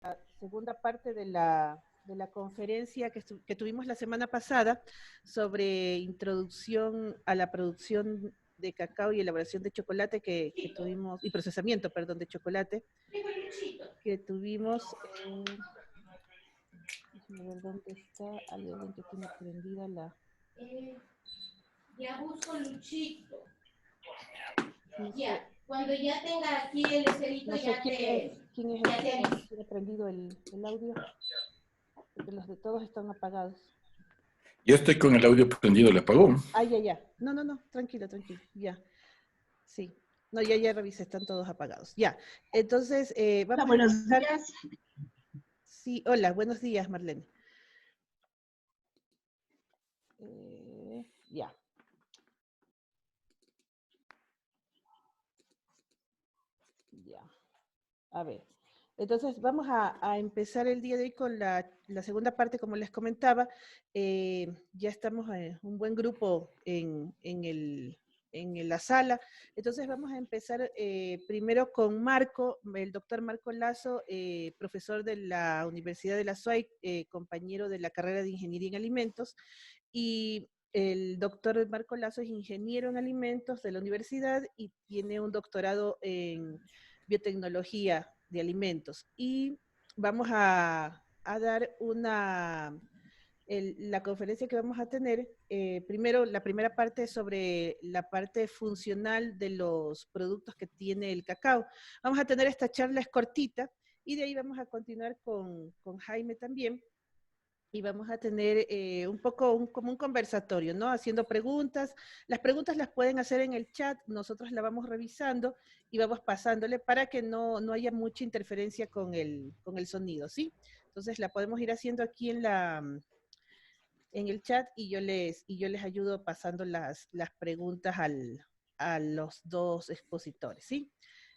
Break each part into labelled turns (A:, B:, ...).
A: la segunda parte de la conferencia que tuvimos la semana pasada sobre introducción a la producción de cacao y elaboración de chocolate que tuvimos, y procesamiento, perdón, de chocolate, que tuvimos, déjame ver dónde está, hay alguien que tiene prendida la...
B: Ya busco Luchito.
A: No
B: Ya,
A: sé,
B: cuando ya tenga aquí el esferito,
A: no sé
B: ya
A: quién es
B: ya
A: el
B: te
A: que
B: aviso.
A: tiene prendido el audio, porque los de todos están apagados.
C: Yo estoy con el audio prendido, ¿le apagó?
A: Ah, ya. No, tranquilo, ya. Sí. No, ya revisé, están todos apagados. Ya. Entonces, vamos a
D: Buenos
A: empezar.
D: días.
A: Sí, hola, buenos días, Marlene. Ya. Ya. A ver. Entonces, vamos a empezar el día de hoy con la segunda parte, como les comentaba. Ya estamos un buen grupo en la sala. Entonces, vamos a empezar primero con Marco, el doctor Marco Lazo, profesor de la Universidad de la SUAY, compañero de la carrera de Ingeniería en Alimentos. Y el doctor Marco Lazo es ingeniero en alimentos de la universidad y tiene un doctorado en biotecnología de alimentos. Y vamos a dar la conferencia que vamos a tener, primero, la primera parte es sobre la parte funcional de los productos que tiene el cacao. Vamos a tener esta charla, es cortita, y de ahí vamos a continuar con Jaime también, y vamos a tener un poco como un conversatorio, ¿no? Haciendo preguntas. Las preguntas las pueden hacer en el chat, nosotros la vamos revisando y vamos pasándole para que no haya mucha interferencia con el sonido, ¿sí? Entonces la podemos ir haciendo aquí en el chat y yo les ayudo pasando las preguntas a los dos expositores, ¿sí?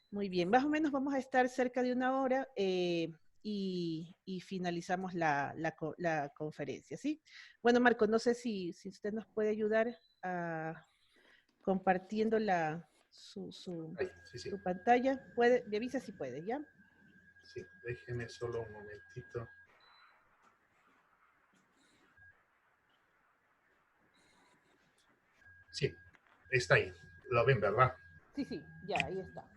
A: Muy bien, más o menos vamos a estar cerca de una hora y finalizamos la conferencia, ¿sí? Bueno, Marco, no sé si usted nos puede ayudar compartiendo su pantalla. Me avisa si puede, ¿ya?
E: Sí, déjeme solo un momentito. Sí, está ahí. Lo ven, ¿verdad?
A: Sí, ya, ahí está.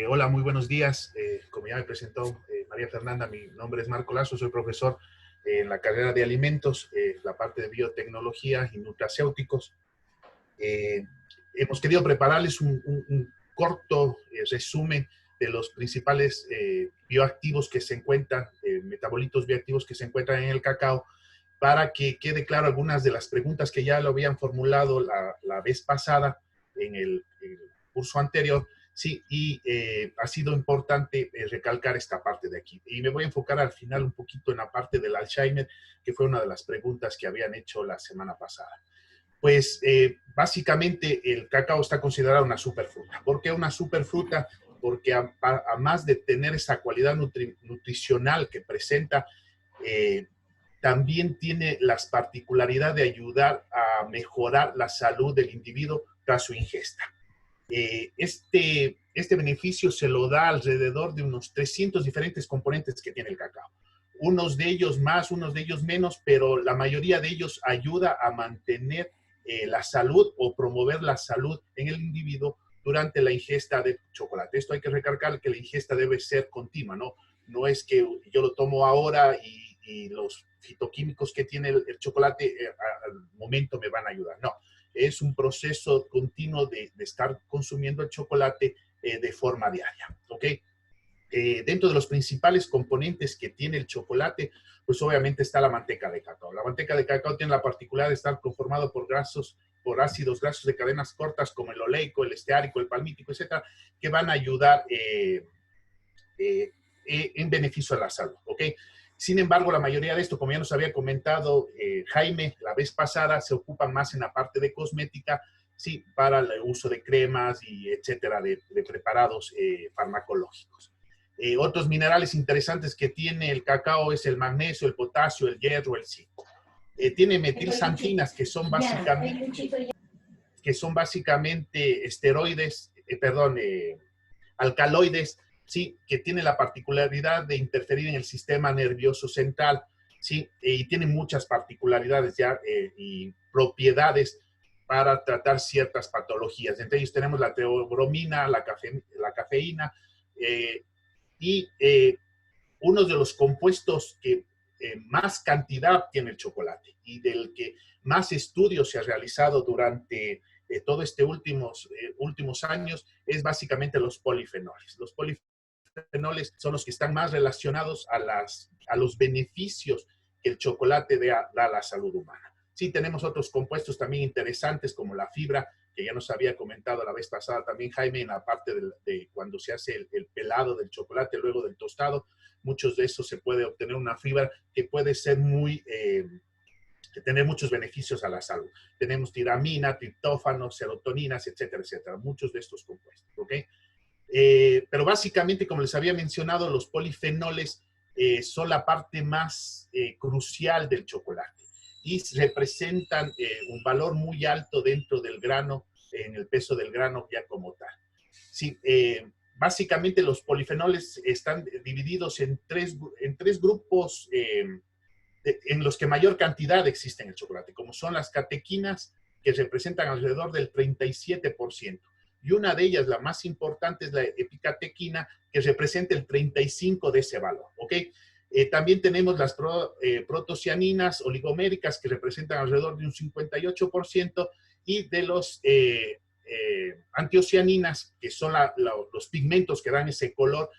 E: Hola, muy buenos días. Como ya me presentó María Fernanda, mi nombre es Marco Lazo, soy profesor en la carrera de alimentos, la parte de biotecnología y nutracéuticos. Hemos querido prepararles un corto resumen de los principales bioactivos que se encuentran, metabolitos bioactivos que se encuentran en el cacao, para que quede claro algunas de las preguntas que ya lo habían formulado la vez pasada en el curso anterior. Sí, y ha sido importante recalcar esta parte de aquí. Y me voy a enfocar al final un poquito en la parte del Alzheimer, que fue una de las preguntas que habían hecho la semana pasada. Pues básicamente el cacao está considerado una superfruta. ¿Por qué una superfruta? Porque a más de tener esa cualidad nutricional que presenta, también tiene las particularidades de ayudar a mejorar la salud del individuo tras su ingesta. Este beneficio se lo da alrededor de unos 300 diferentes componentes que tiene el cacao. Unos de ellos más, unos de ellos menos, pero la mayoría de ellos ayuda a mantener la salud o promover la salud en el individuo durante la ingesta de chocolate. Esto hay que recalcar que la ingesta debe ser continua, ¿no? No es que yo lo tomo ahora y los fitoquímicos que tiene el chocolate al momento me van a ayudar. No, es un proceso continuo de estar consumiendo el chocolate de forma diaria, ¿ok? Dentro de los principales componentes que tiene el chocolate, pues obviamente está la manteca de cacao. La manteca de cacao tiene la particularidad de estar conformado por ácidos grasos de cadenas cortas como el oleico, el esteárico, el palmítico, etcétera, que van a ayudar en beneficio a la salud, ¿ok? Sin embargo, la mayoría de esto, como ya nos había comentado Jaime la vez pasada, se ocupan más en la parte de cosmética, sí, para el uso de cremas y etcétera, de preparados farmacológicos. Otros minerales interesantes que tiene el cacao es el magnesio, el potasio, el hierro, el zinc. Tiene metilsantinas que son básicamente esteroides, alcaloides ¿sí? Que tiene la particularidad de interferir en el sistema nervioso central, ¿sí? Y tiene muchas particularidades ya y propiedades para tratar ciertas patologías. Entre ellos tenemos la teobromina, la cafeína, y uno de los compuestos que más cantidad tiene el chocolate y del que más estudios se ha realizado durante todos estos últimos años es básicamente los polifenoles. Los polifenoles son los que están más relacionados a los beneficios que el chocolate da a la salud humana. Sí, tenemos otros compuestos también interesantes como la fibra, que ya nos había comentado la vez pasada también Jaime en la parte de cuando se hace el pelado del chocolate luego del tostado. Muchos de esos se puede obtener una fibra que puede ser que tener muchos beneficios a la salud. Tenemos tiramina, triptófano, serotoninas, etcétera, etcétera. Muchos de estos compuestos, ¿ok? Pero básicamente, como les había mencionado, los polifenoles son la parte más crucial del chocolate y representan un valor muy alto dentro del grano, en el peso del grano ya como tal. Sí, básicamente los polifenoles están divididos en tres grupos en los que mayor cantidad existe en el chocolate, como son las catequinas, que representan alrededor del 37%. Y una de ellas, la más importante, es la epicatequina, que representa el 35% de ese valor, ¿ok? También tenemos las protocianinas oligoméricas, que representan alrededor de un 58%, y de los antiocianinas, que son los pigmentos que dan ese color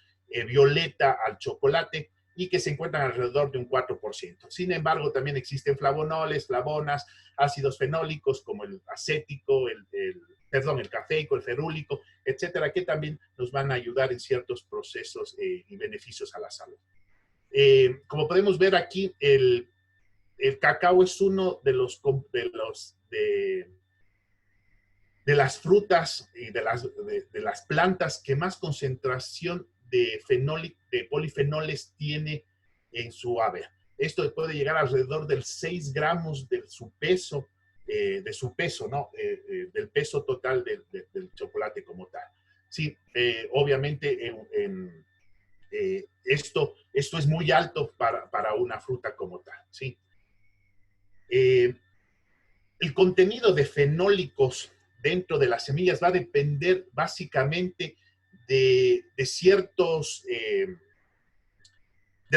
E: violeta al chocolate, y que se encuentran alrededor de un 4%. Sin embargo, también existen flavonoles, flavonas, ácidos fenólicos como el acético, el cafeico, el ferúlico, etcétera, que también nos van a ayudar en ciertos procesos y beneficios a la salud. Como podemos ver aquí, el cacao es uno de las frutas y de las plantas que más concentración de polifenoles tiene en su ave. Esto puede llegar alrededor del 6 gramos de su peso, ¿no? Del peso total del chocolate como tal. Sí, obviamente esto es muy alto para una fruta como tal, ¿sí? El contenido de fenólicos dentro de las semillas va a depender básicamente de ciertos, de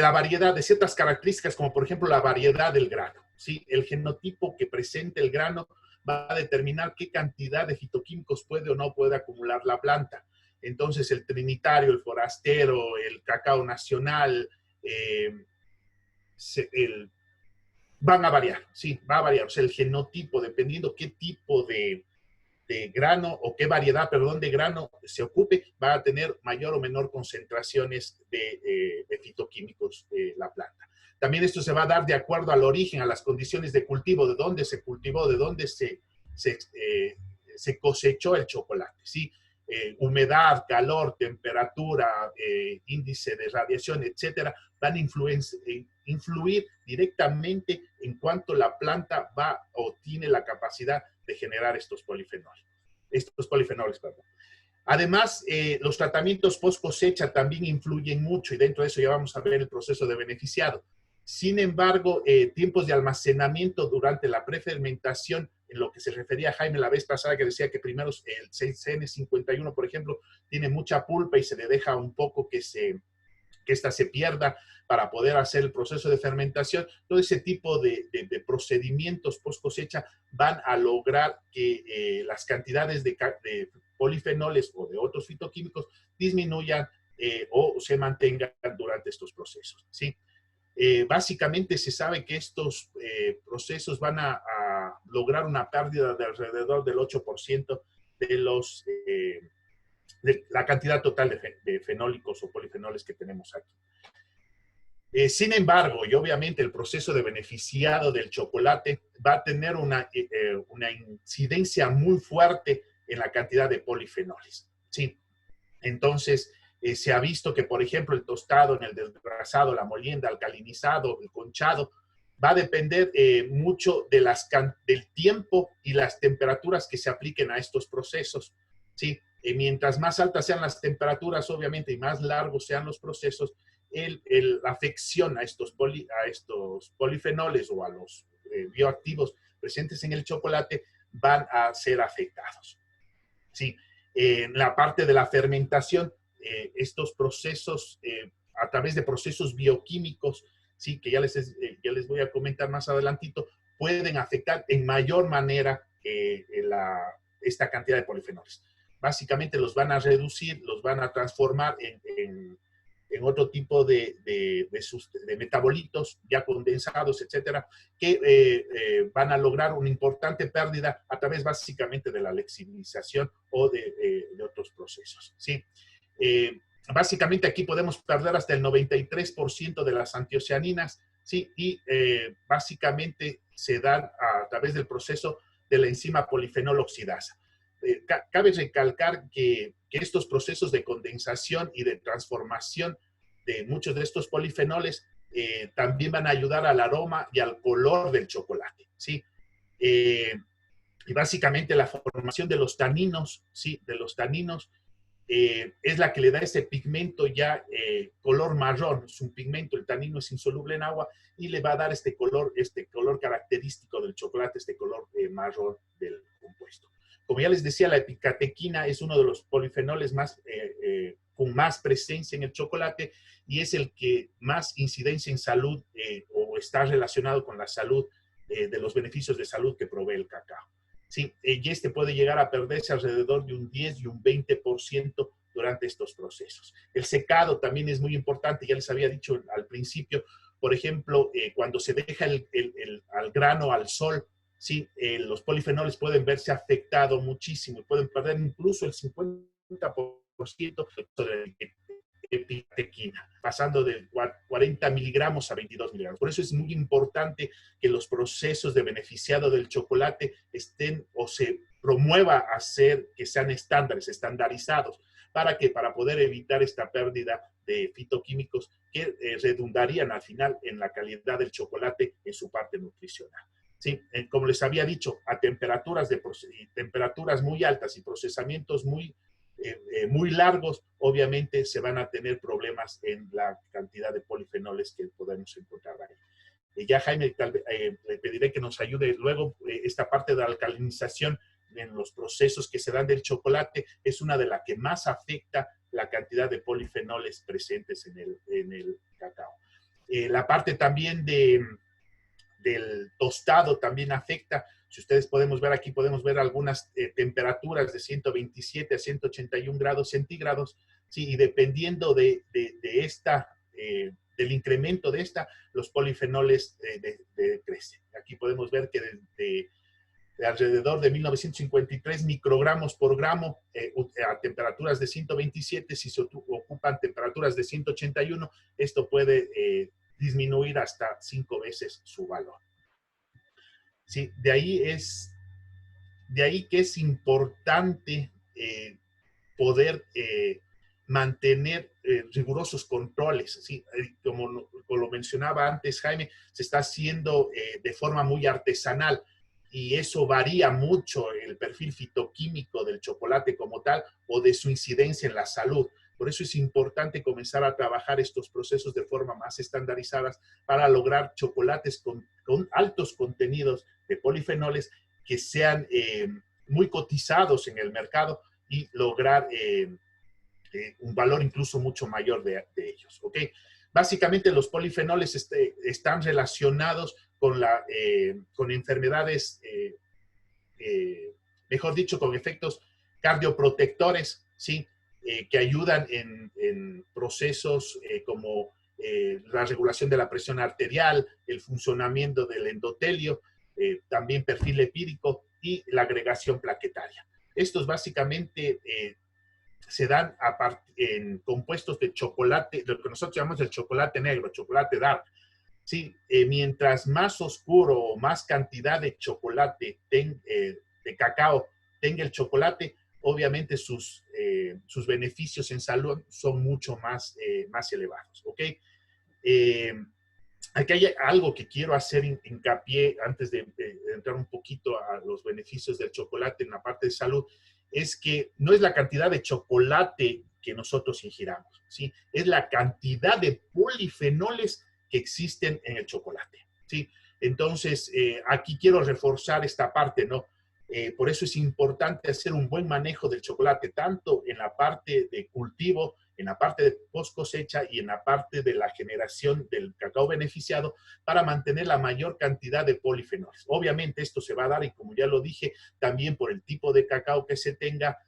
E: la variedad, de ciertas características, como por ejemplo la variedad del grano, ¿sí? El genotipo que presenta el grano va a determinar qué cantidad de fitoquímicos puede o no puede acumular la planta. Entonces, el trinitario, el forastero, el cacao nacional, van a variar, sí, va a variar. O sea, el genotipo, dependiendo qué tipo de grano o qué variedad, perdón, de grano se ocupe, va a tener mayor o menor concentraciones de fitoquímicos la planta. También esto se va a dar de acuerdo al origen, a las condiciones de cultivo, de dónde se cultivó, de dónde se cosechó el chocolate, ¿sí? Humedad, calor, temperatura, índice de radiación, etcétera, van a influir directamente en cuanto la planta va o tiene la capacidad de generar estos polifenoles. Además, los tratamientos post cosecha también influyen mucho y dentro de eso ya vamos a ver el proceso de beneficiado. Sin embargo, tiempos de almacenamiento durante la prefermentación, en lo que se refería a Jaime la vez pasada, que decía que primero el CN51, por ejemplo, tiene mucha pulpa y se le deja un poco que esta se pierda para poder hacer el proceso de fermentación. Todo ese tipo de procedimientos post cosecha van a lograr que las cantidades de polifenoles o de otros fitoquímicos disminuyan o se mantengan durante estos procesos, ¿sí? Básicamente se sabe que estos procesos van a lograr una pérdida de alrededor del 8% de la cantidad total de fenólicos o polifenoles que tenemos aquí. Sin embargo, y obviamente el proceso de beneficiado del chocolate va a tener una incidencia muy fuerte en la cantidad de polifenoles, ¿sí? Entonces, se ha visto que, por ejemplo, el tostado, en el desgrasado, la molienda, alcalinizado, el conchado, va a depender mucho del tiempo y las temperaturas que se apliquen a estos procesos, ¿sí? Mientras más altas sean las temperaturas, obviamente, y más largos sean los procesos, la afección a estos polifenoles o a los bioactivos presentes en el chocolate van a ser afectados. Sí, en la parte de la fermentación, estos procesos, a través de procesos bioquímicos, sí, que ya les voy a comentar más adelantito, pueden afectar en mayor manera esta cantidad de polifenoles. Básicamente los van a reducir, los van a transformar en otro tipo de metabolitos ya condensados, etcétera, que van a lograr una importante pérdida a través básicamente de la lexibilización o de otros procesos, ¿sí? Básicamente aquí podemos perder hasta el 93% de las antiocianinas, ¿sí? Y básicamente se dan a través del proceso de la enzima polifenol oxidasa. Cabe recalcar que estos procesos de condensación y de transformación de muchos de estos polifenoles también van a ayudar al aroma y al color del chocolate, ¿sí? Y básicamente la formación de los taninos, ¿sí? De los taninos es la que le da ese pigmento ya color marrón. Es un pigmento, el tanino es insoluble en agua y le va a dar este color característico del chocolate, este color marrón del compuesto. Como ya les decía, la epicatequina es uno de los polifenoles con más presencia en el chocolate y es el que más incidencia en salud o está relacionado con la salud, de los beneficios de salud que provee el cacao. Sí, y este puede llegar a perderse alrededor de un 10 y un 20% durante estos procesos. El secado también es muy importante, ya les había dicho al principio, por ejemplo, cuando se deja al grano al sol, sí, los polifenoles pueden verse afectados muchísimo, pueden perder incluso el 50% de epicatequina, pasando de 40 miligramos a 22 miligramos. Por eso es muy importante que los procesos de beneficiado del chocolate estén o se promueva a hacer que sean estandarizados. ¿Para qué? Para poder evitar esta pérdida de fitoquímicos que redundarían al final en la calidad del chocolate en su parte nutricional. Sí, como les había dicho, a temperaturas muy altas y procesamientos muy largos, obviamente se van a tener problemas en la cantidad de polifenoles que podemos encontrar ahí. Ya Jaime, le pediré que nos ayude luego. Esta parte de la alcalinización en los procesos que se dan del chocolate es una de las que más afecta la cantidad de polifenoles presentes en el cacao. La parte también del tostado también afecta. Si ustedes podemos ver aquí, podemos ver algunas temperaturas de 127 a 181 grados centígrados, ¿sí? Y dependiendo del incremento de los polifenoles crecen. Aquí podemos ver que de alrededor de 1953 microgramos por gramo a temperaturas de 127, si se ocupan temperaturas de 181, esto puede disminuir hasta 5 veces su valor. Sí, de ahí que es importante poder mantener rigurosos controles. ¿Sí? Como lo mencionaba antes Jaime, se está haciendo de forma muy artesanal y eso varía mucho el perfil fitoquímico del chocolate como tal o de su incidencia en la salud. Por eso es importante comenzar a trabajar estos procesos de forma más estandarizadas para lograr chocolates con altos contenidos de polifenoles que sean muy cotizados en el mercado y lograr un valor incluso mucho mayor de ellos. ¿Okay? Básicamente los polifenoles están relacionados con enfermedades, mejor dicho, con efectos cardioprotectores, ¿sí? Que ayudan en procesos como la regulación de la presión arterial, el funcionamiento del endotelio, también perfil lipídico y la agregación plaquetaria. Estos básicamente se dan en compuestos de chocolate, lo que nosotros llamamos el chocolate negro, chocolate dark. Sí, mientras más oscuro o más cantidad de chocolate, de cacao tenga el chocolate, obviamente sus beneficios en salud son mucho más elevados. ¿Ok? Aquí hay algo que quiero hacer hincapié antes de entrar un poquito a los beneficios del chocolate en la parte de salud. es que no es la cantidad de chocolate que nosotros ingiramos, ¿sí? Es la cantidad de polifenoles que existen en el chocolate, ¿sí? Entonces, aquí quiero reforzar esta parte, ¿no? Por eso es importante hacer un buen manejo del chocolate, tanto en la parte de cultivo, en la parte de post cosecha y en la parte de la generación del cacao beneficiado, para mantener la mayor cantidad de polifenoles. Obviamente esto se va a dar, y como ya lo dije, también por el tipo de cacao que se tenga,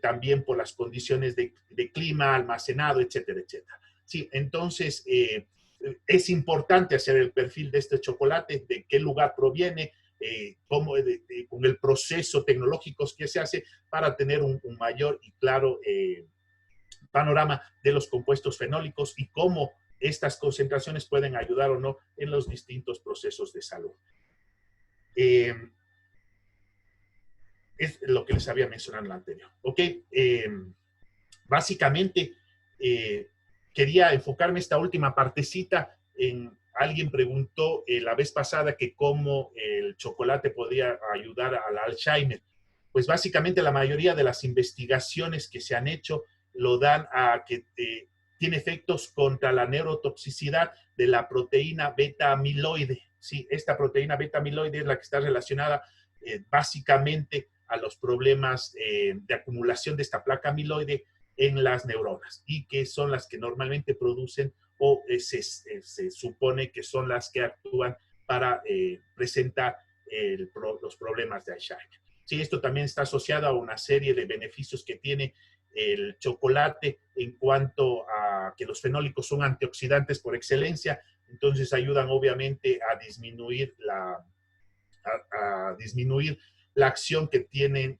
E: también por las condiciones de clima, almacenado, etcétera, etcétera. Sí, entonces es importante hacer el perfil de este chocolate, de qué lugar proviene, con el proceso tecnológico que se hace, para tener un mayor y claro panorama de los compuestos fenólicos y cómo estas concentraciones pueden ayudar o no en los distintos procesos de salud. Es lo que les había mencionado en lo anterior. ¿Ok? Básicamente, quería enfocarme esta última partecita en... Alguien preguntó la vez pasada que cómo el chocolate podía ayudar al Alzheimer. Pues básicamente la mayoría de las investigaciones que se han hecho lo dan a que tiene efectos contra la neurotoxicidad de la proteína beta-amiloide. Sí, esta proteína beta-amiloide es la que está relacionada básicamente a los problemas de acumulación de esta placa amiloide en las neuronas, y que son las que normalmente producen o se supone que son las que actúan para presentar los problemas de Alzheimer. Sí, esto también está asociado a una serie de beneficios que tiene el chocolate en cuanto a que los fenólicos son antioxidantes por excelencia, entonces ayudan obviamente a disminuir la acción que tienen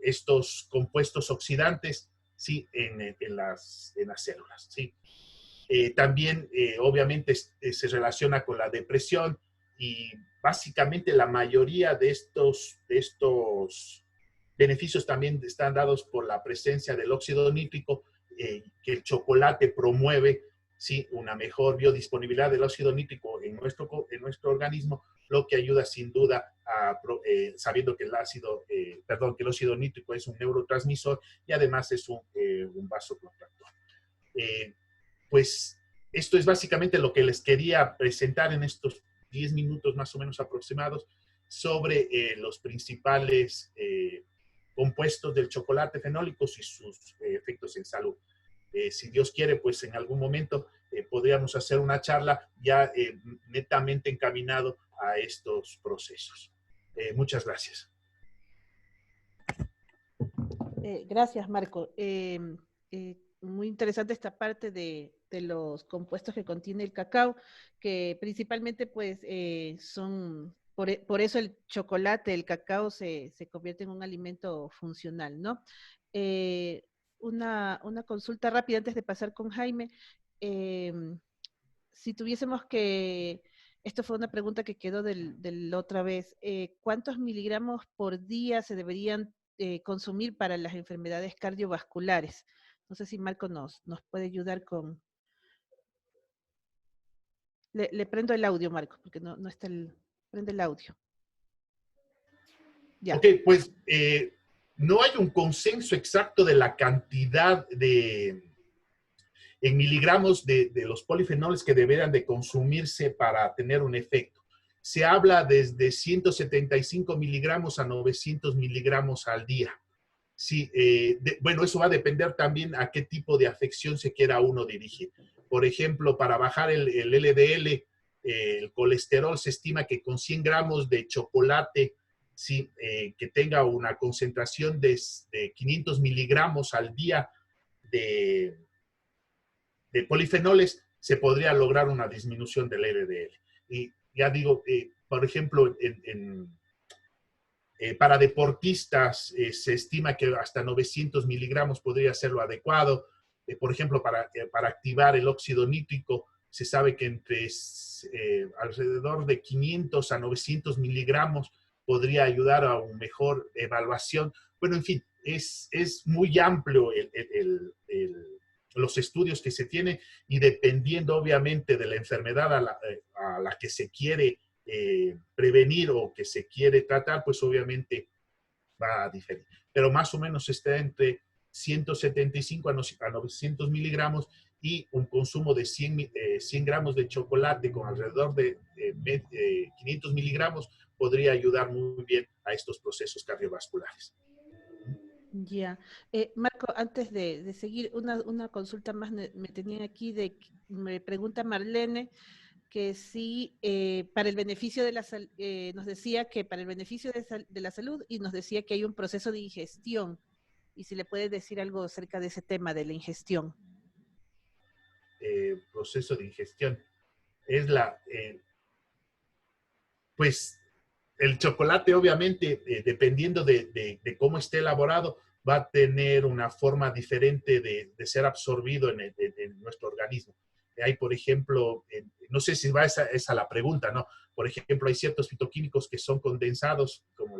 E: estos compuestos oxidantes, ¿sí? en las células, ¿sí? También, obviamente, se relaciona con la depresión, y básicamente la mayoría de estos beneficios también están dados por la presencia del óxido nítrico, que el chocolate promueve, ¿sí? Una mejor biodisponibilidad del óxido nítrico en nuestro organismo, lo que ayuda sin duda sabiendo que el óxido nítrico es un neurotransmisor y además es un vasoconstrictor. Pues esto es básicamente lo que les quería presentar en estos 10 minutos más o menos aproximados sobre los principales compuestos del chocolate fenólicos y sus efectos en salud. Si Dios quiere, pues en algún momento podríamos hacer una charla ya netamente encaminado a estos procesos. Muchas gracias.
A: Gracias, Marco. Muy interesante esta parte de los compuestos que contiene el cacao, que principalmente pues son, por eso el chocolate, el cacao se convierte en un alimento funcional, ¿no? Una consulta rápida antes de pasar con Jaime. Si tuviésemos que, esto fue una pregunta que quedó de la otra vez, ¿cuántos miligramos por día se deberían consumir para las enfermedades cardiovasculares? No sé si Marco nos puede ayudar con... Le prendo el audio, Marco, porque no está el... Prende el audio. Ya.
E: Ok, pues no hay un consenso exacto de la cantidad en miligramos de los polifenoles que deberían de consumirse para tener un efecto. Se habla desde 175 miligramos a 900 miligramos al día. Sí, bueno, eso va a depender también a qué tipo de afección se quiera uno dirigir. Por ejemplo, para bajar el LDL, el colesterol, se estima que con 100 gramos de chocolate, sí, que tenga una concentración de 500 miligramos al día de polifenoles, se podría lograr una disminución del LDL. Y ya digo, por ejemplo, para deportistas se estima que hasta 900 miligramos podría ser lo adecuado. Por ejemplo, para activar el óxido nítrico, se sabe que entre alrededor de 500 a 900 miligramos podría ayudar a una mejor evaluación. Bueno, en fin, es muy amplio los estudios que se tienen, y dependiendo obviamente de la enfermedad a la que se quiere prevenir o que se quiere tratar, pues obviamente va a diferir. Pero más o menos está entre 175 a 900 miligramos y un consumo de 100 gramos de chocolate con alrededor de 500 miligramos podría ayudar muy bien a estos procesos cardiovasculares.
A: Ya. Marco, antes de seguir, una consulta más me tenían aquí, me pregunta Marlene que sí, para el beneficio de la nos decía que para el beneficio de la salud, y nos decía que hay un proceso de ingestión, y si le puede decir algo acerca de ese tema de la ingestión.
E: Proceso de ingestión. Es pues el chocolate obviamente, dependiendo de cómo esté elaborado, va a tener una forma diferente de ser absorbido en nuestro organismo. Hay, por ejemplo, no sé si va esa la pregunta, ¿no? Por ejemplo, hay ciertos fitoquímicos que son condensados, como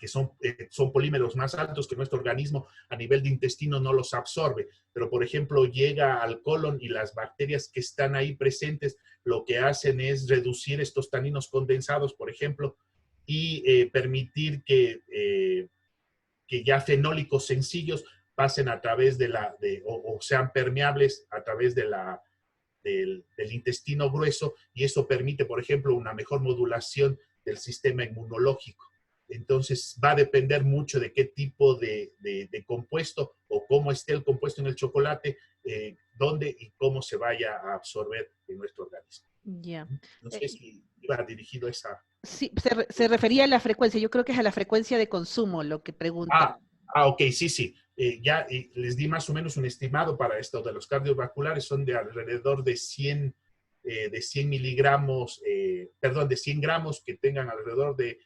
E: que son polímeros más altos que nuestro organismo a nivel de intestino no los absorbe. Pero, por ejemplo, llega al colon y las bacterias que están ahí presentes lo que hacen es reducir estos taninos condensados, por ejemplo, y permitir que ya fenólicos sencillos pasen a través o sean permeables a través del intestino grueso, y eso permite, por ejemplo, una mejor modulación del sistema inmunológico. Entonces va a depender mucho de qué tipo de compuesto o cómo esté el compuesto en el chocolate, dónde y cómo se vaya a absorber en nuestro organismo.
A: Ya.
E: No sé si iba dirigido a esa...
A: Sí, se refería a la frecuencia. Yo creo que es a la frecuencia de consumo lo que pregunta.
E: Ok, sí. Ya les di más o menos un estimado para esto de los cardiovasculares, son de alrededor de 100 miligramos, de 100 gramos que tengan alrededor de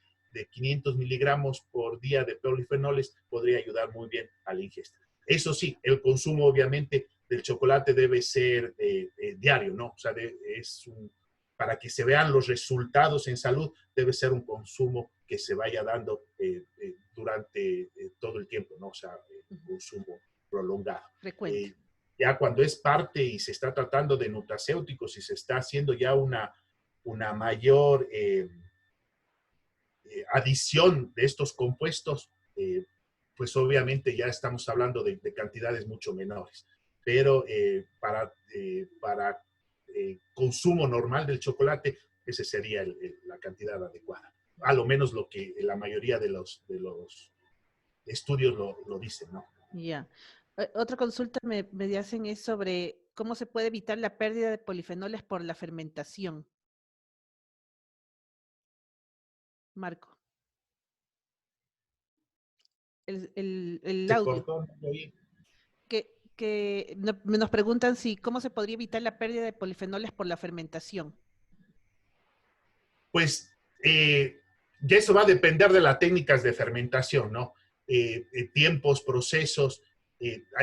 E: 500 miligramos por día de polifenoles, podría ayudar muy bien a la ingesta. Eso sí, el consumo obviamente del chocolate debe ser diario, ¿no? O sea, para que se vean los resultados en salud, debe ser un consumo que se vaya dando durante todo el tiempo, ¿no? O sea, un consumo prolongado.
A: Frecuente.
E: Ya cuando es parte y se está tratando de nutracéuticos y se está haciendo ya una mayor adición de estos compuestos, pues obviamente ya estamos hablando de cantidades mucho menores. Pero para consumo normal del chocolate, esa sería la cantidad adecuada. A lo menos lo que la mayoría de los estudios lo dicen, ¿no?
A: Ya. Otra consulta me hacen es sobre cómo se puede evitar la pérdida de polifenoles por la fermentación. Marco. El
E: Se
A: audio.
E: cortó ahí.
A: Que nos preguntan cómo se podría evitar la pérdida de polifenoles por la fermentación.
E: Pues ya eso va a depender de las técnicas de fermentación, ¿no? Tiempos, procesos,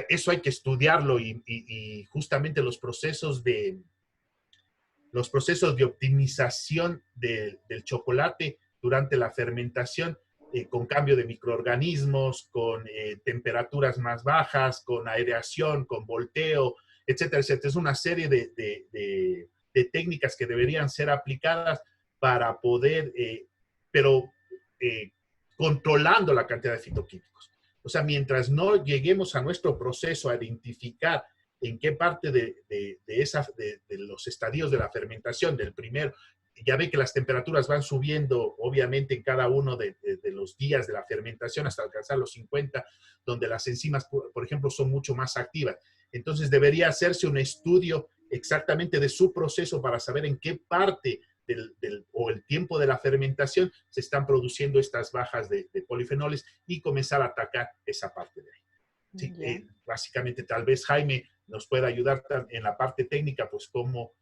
E: eso hay que estudiarlo y justamente los procesos de optimización del chocolate durante la fermentación, con cambio de microorganismos, con temperaturas más bajas, con aireación, con volteo, etcétera, etcétera. Es una serie de técnicas que deberían ser aplicadas para poder, pero controlando la cantidad de fitoquímicos. O sea, mientras no lleguemos a nuestro proceso a identificar en qué parte de los estadios de la fermentación, del primero, ya ve que las temperaturas van subiendo, obviamente, en cada uno de los días de la fermentación hasta alcanzar los 50, donde las enzimas, por ejemplo, son mucho más activas. Entonces, debería hacerse un estudio exactamente de su proceso para saber en qué parte o el tiempo de la fermentación se están produciendo estas bajas de polifenoles y comenzar a atacar esa parte de ahí. Sí, básicamente, tal vez Jaime nos pueda ayudar en la parte técnica, pues cómo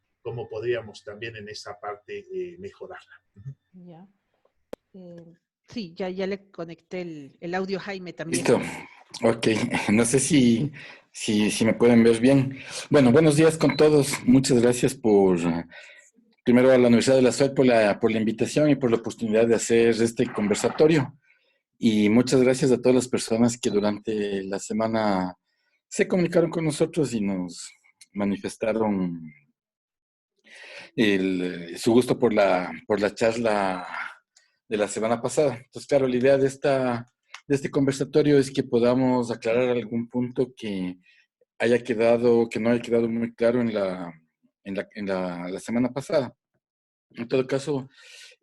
E: podríamos también en esa parte mejorarla.
A: Ya. Sí, ya le conecté el audio a Jaime también.
C: Listo. Ok. No sé si me pueden ver bien. Bueno, buenos días con todos. Muchas gracias primero a la Universidad de la SUEP por la invitación y por la oportunidad de hacer este conversatorio. Y muchas gracias a todas las personas que durante la semana se comunicaron con nosotros y nos manifestaron su gusto por la charla de la semana pasada. Entonces, claro, la idea de este conversatorio es que podamos aclarar algún punto que haya quedado, que no haya quedado muy claro en la semana pasada. En todo caso,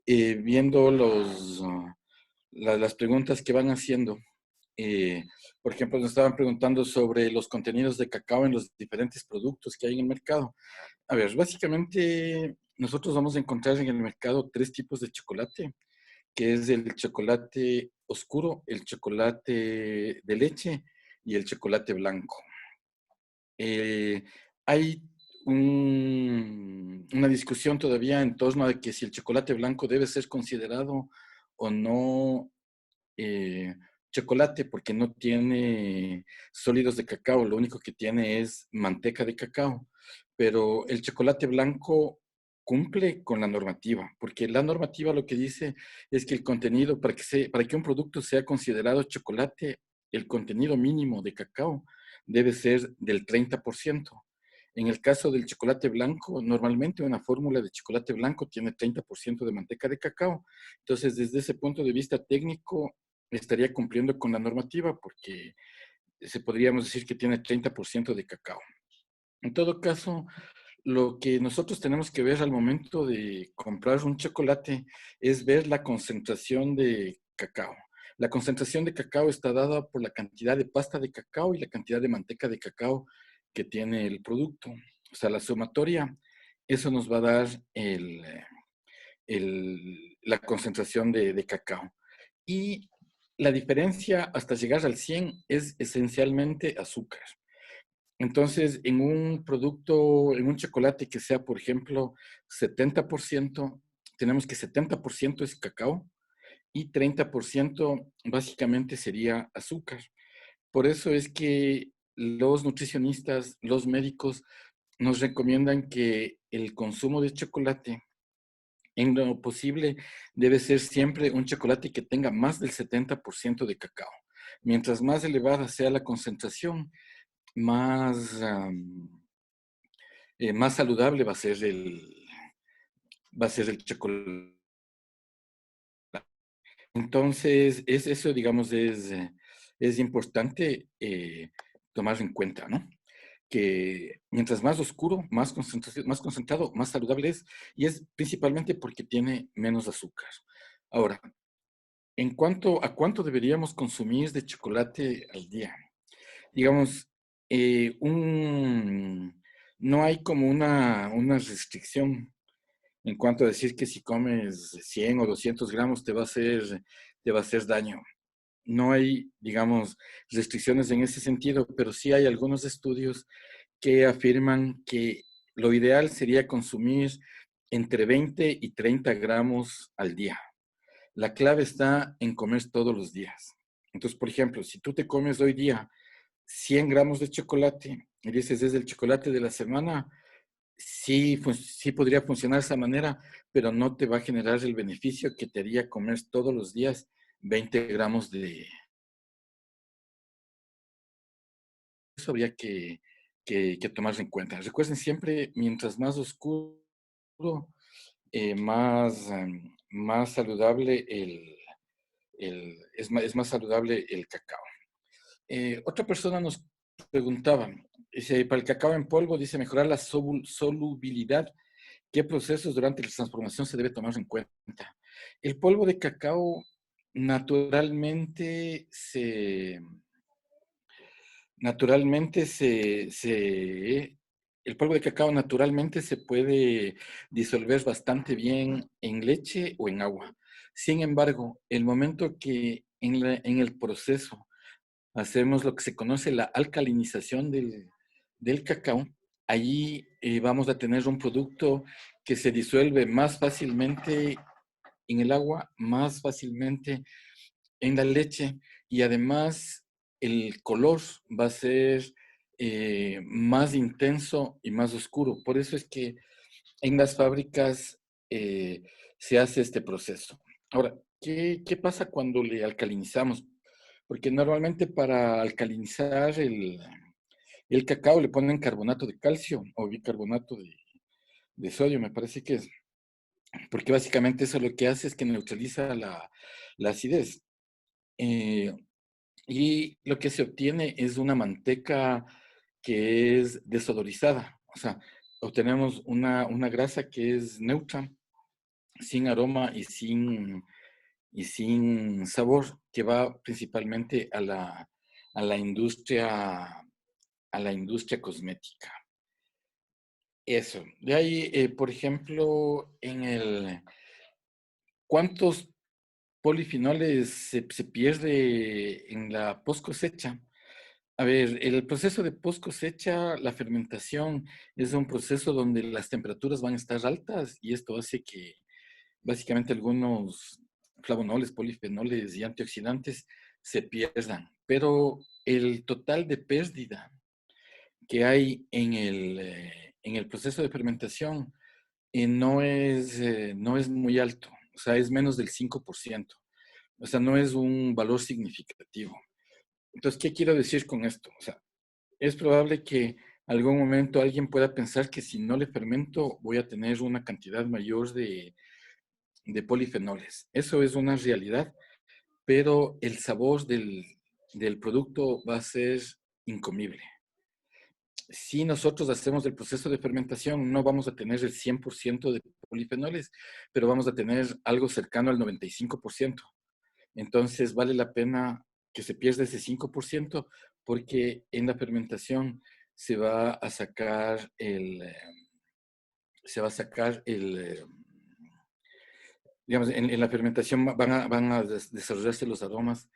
C: viendo las preguntas que van haciendo, por ejemplo, nos estaban preguntando sobre los contenidos de cacao en los diferentes productos que hay en el mercado. A ver, básicamente nosotros vamos a encontrar en el mercado 3 tipos de chocolate, que es el chocolate oscuro, el chocolate de leche y el chocolate blanco. Eh, Hay una discusión todavía en torno a que si el chocolate blanco debe ser considerado o no eh, chocolate, porque no tiene sólidos de cacao, lo único que tiene es manteca de cacao. Pero el chocolate blanco cumple con la normativa, porque la normativa lo que dice es que el contenido, para que un producto sea considerado chocolate, el contenido mínimo de cacao debe ser del 30%. En el caso del chocolate blanco, normalmente una fórmula de chocolate blanco tiene 30% de manteca de cacao. Entonces, desde ese punto de vista técnico, estaría cumpliendo con la normativa porque podríamos decir que tiene 30% de cacao. En todo caso, lo que nosotros tenemos que ver al momento de comprar un chocolate es ver la concentración de cacao. La concentración de cacao está dada por la cantidad de pasta de cacao y la cantidad de manteca de cacao que tiene el producto. O sea, la sumatoria, eso nos va a dar la concentración de cacao. Y la diferencia hasta llegar al 100 es esencialmente azúcar. Entonces, en un producto, en un chocolate que sea, por ejemplo, 70%, tenemos que 70% es cacao y 30% básicamente sería azúcar. Por eso es que los nutricionistas, los médicos nos recomiendan que el consumo de chocolate, en lo posible, debe ser siempre un chocolate que tenga más del 70% de cacao. Mientras más elevada sea la concentración, más, más saludable va a ser el chocolate. Entonces, eso, digamos, es importante tomar en cuenta, ¿no? Que mientras más oscuro, más concentrado, más saludable es, y es principalmente porque tiene menos azúcar. Ahora, en cuanto a cuánto deberíamos consumir de chocolate al día, digamos, eh, un, no hay como una restricción en cuanto a decir que si comes 100 o 200 gramos te va a hacer daño. No hay, digamos, restricciones en ese sentido, pero sí hay algunos estudios que afirman que lo ideal sería consumir entre 20 y 30 gramos al día. La clave está en comer todos los días. Entonces, por ejemplo, si tú te comes hoy día 100 gramos de chocolate y dices es el chocolate de la semana, sí, sí podría funcionar de esa manera, pero no te va a generar el beneficio que te haría comer todos los días 20 gramos de... Eso habría que tomar en cuenta. Recuerden siempre, mientras más oscuro, más saludable es más saludable el cacao. Otra persona nos preguntaba, dice, para el cacao en polvo, dice, mejorar la solubilidad, ¿qué procesos durante la transformación se debe tomar en cuenta? El polvo de cacao naturalmente el polvo de cacao naturalmente se puede disolver bastante bien en leche o en agua. Sin embargo, el momento que en el proceso hacemos lo que se conoce la alcalinización del cacao, allí vamos a tener un producto que se disuelve más fácilmente en el agua, más fácilmente en la leche y además el color va a ser más intenso y más oscuro. Por eso es que en las fábricas se hace este proceso. Ahora, ¿qué pasa cuando le alcalinizamos? Porque normalmente para alcalinizar el cacao le ponen carbonato de calcio o bicarbonato de sodio, me parece que es. porque básicamente eso lo que hace es que neutraliza la acidez. Eh, y lo que se obtiene es una manteca que es desodorizada, o sea, obtenemos una grasa que es neutra, sin aroma y sin sabor, que va principalmente a la industria, a la industria cosmética. Eso. De ahí, por ejemplo, ¿cuántos polifenoles se pierde en la post cosecha? A ver, el proceso de post cosecha, la fermentación, es un proceso donde las temperaturas van a estar altas y esto hace que básicamente algunos flavonoles, polifenoles y antioxidantes se pierdan. Pero el total de pérdida que hay en el proceso de fermentación no es muy alto, o sea, es menos del 5%, o sea, no es un valor significativo. Entonces, ¿qué quiero decir con esto? O sea, es probable que algún momento alguien pueda pensar que si no le fermento voy a tener una cantidad mayor de polifenoles. Eso es una realidad, pero el sabor del producto va a ser incomible. Si nosotros hacemos el proceso de fermentación, no vamos a tener el 100% de polifenoles, pero vamos a tener algo cercano al 95%. Entonces, vale la pena que se pierda ese 5% porque en la fermentación se va a sacar se va a sacar digamos, en la fermentación van a desarrollarse los aromas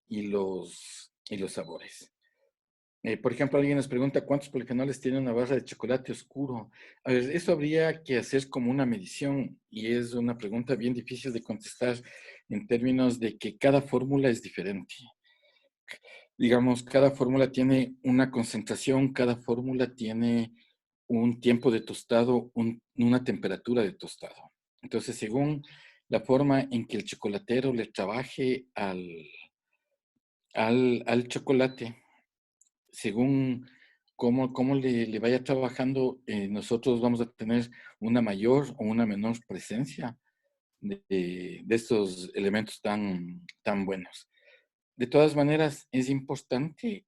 C: y los sabores. Por ejemplo, alguien nos pregunta cuántos polifenoles tiene una barra de chocolate oscuro. A ver, eso habría que hacer como una medición y es una pregunta bien difícil de contestar en términos de que cada fórmula es diferente. Digamos, cada fórmula tiene una concentración, cada fórmula tiene un tiempo de tostado, una temperatura de tostado. Entonces, según la forma en que el chocolatero le trabaje al chocolate, según cómo le vaya trabajando, nosotros vamos a tener una mayor o una menor presencia de estos elementos tan buenos. De todas maneras, es importante,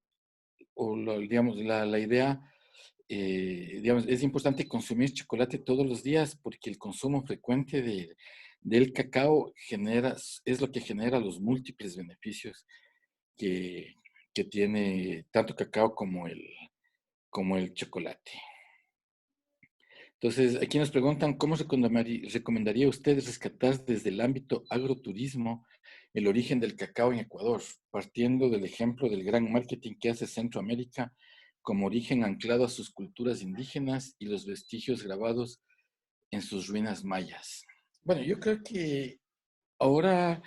C: digamos, la idea, digamos, es importante consumir chocolate todos los días porque el consumo frecuente del cacao es lo que genera los múltiples beneficios que, que tiene tanto cacao como el chocolate. Entonces, aquí nos preguntan, ¿cómo recomendaría usted rescatar desde el ámbito agroturismo el origen del cacao en Ecuador, partiendo del ejemplo del gran marketing que hace Centroamérica como origen anclado a sus culturas indígenas y los vestigios grabados en sus ruinas mayas? Bueno, yo creo que ahora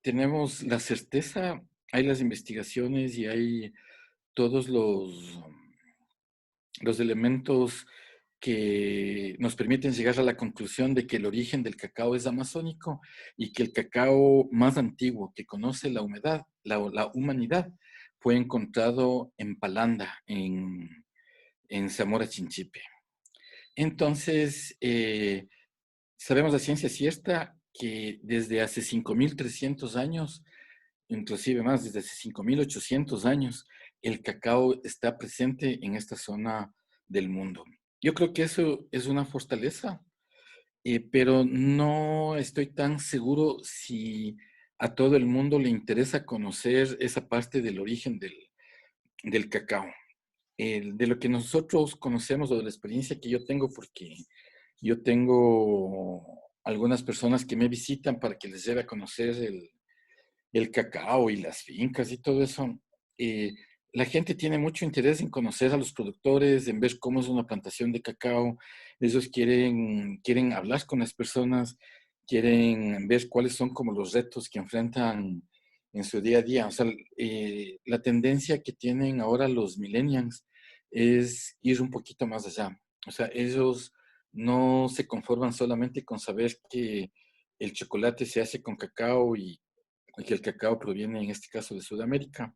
C: tenemos la certeza, hay las investigaciones y hay todos los elementos que nos permiten llegar a la conclusión de que el origen del cacao es amazónico y que el cacao más antiguo que conoce la humanidad, fue encontrado en Palanda, en Zamora Chinchipe. Entonces, sabemos a ciencia cierta que desde hace 5.300 años, inclusive más, desde hace 5.800 años, el cacao está presente en esta zona del mundo. Yo creo que eso es una fortaleza, pero no estoy tan seguro si a todo el mundo le interesa conocer esa parte del origen del cacao. De lo que nosotros conocemos o de la experiencia que yo tengo, porque yo tengo algunas personas que me visitan para que les lleve a conocer el cacao y las fincas y todo eso. eh, la gente tiene mucho interés en conocer a los productores, en ver cómo es una plantación de cacao. Ellos quieren hablar con las personas, quieren ver cuáles son como los retos que enfrentan en su día a día. O sea, la tendencia que tienen ahora los millennials es ir un poquito más allá. O sea, ellos no se conforman solamente con saber que el chocolate se hace con cacao y que el cacao proviene en este caso de Sudamérica.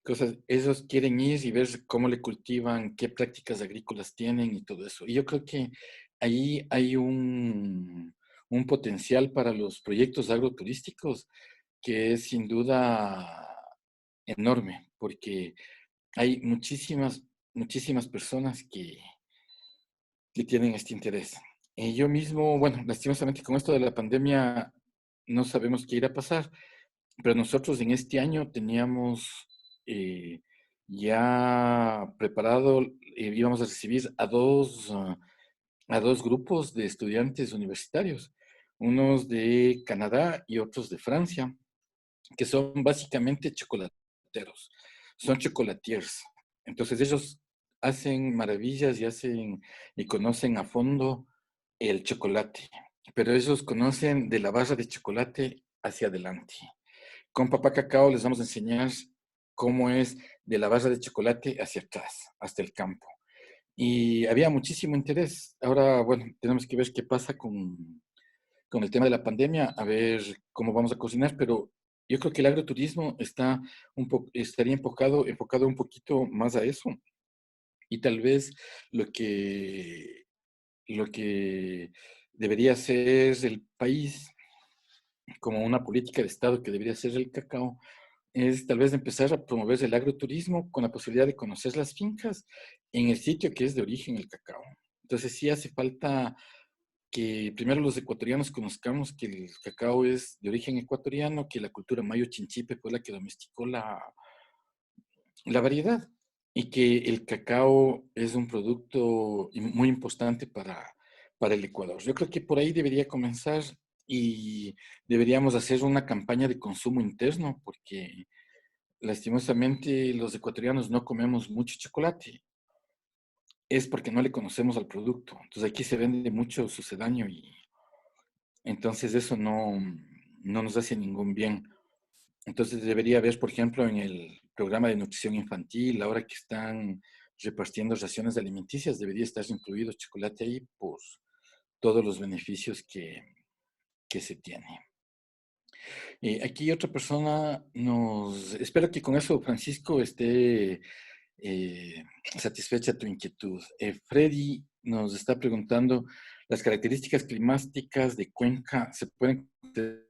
C: Cosas, ellos quieren ir y ver cómo le cultivan, qué prácticas agrícolas tienen y todo eso. Y yo creo que ahí hay un potencial para los proyectos agroturísticos que es sin duda enorme, porque hay muchísimas personas que tienen este interés. Yo mismo, bueno, lastimosamente con esto de la pandemia no sabemos qué irá a pasar, pero nosotros en este año teníamos eh, ya preparado, íbamos a recibir a dos grupos de estudiantes universitarios, unos de Canadá y otros de Francia, que son básicamente chocolateros, son chocolatiers. Entonces ellos hacen maravillas y conocen a fondo el chocolate, pero ellos conocen de la barra de chocolate hacia adelante. Con Papá Cacao les vamos a enseñar cómo es de la barra de chocolate hacia atrás, hasta el campo. Y había muchísimo interés. Ahora, bueno, tenemos que ver qué pasa con el tema de la pandemia, a ver cómo vamos a cocinar, pero yo creo que el agroturismo estaría enfocado un poquito más a eso. Y tal vez lo que, lo que debería hacer el país, como una política de Estado que debería ser el cacao, es tal vez empezar a promover el agroturismo con la posibilidad de conocer las fincas en el sitio que es de origen el cacao. Entonces sí hace falta que primero los ecuatorianos conozcamos que el cacao es de origen ecuatoriano, que la cultura mayo chinchipe fue la que domesticó la variedad y que el cacao es un producto muy importante para el Ecuador. Yo creo que por ahí debería comenzar y deberíamos hacer una campaña de consumo interno porque lastimosamente los ecuatorianos no comemos mucho chocolate. Es porque no le conocemos al producto. Entonces aquí se vende mucho sucedáneo y entonces eso no nos hace ningún bien. Entonces debería haber, por ejemplo, en el programa de nutrición infantil, ahora que están repartiendo raciones alimenticias, debería estar incluido chocolate ahí por todos los beneficios que se tiene. Aquí otra persona espero que con eso, Francisco, esté satisfecha tu inquietud. Freddy nos está preguntando, ¿las características climáticas de Cuenca se pueden considerar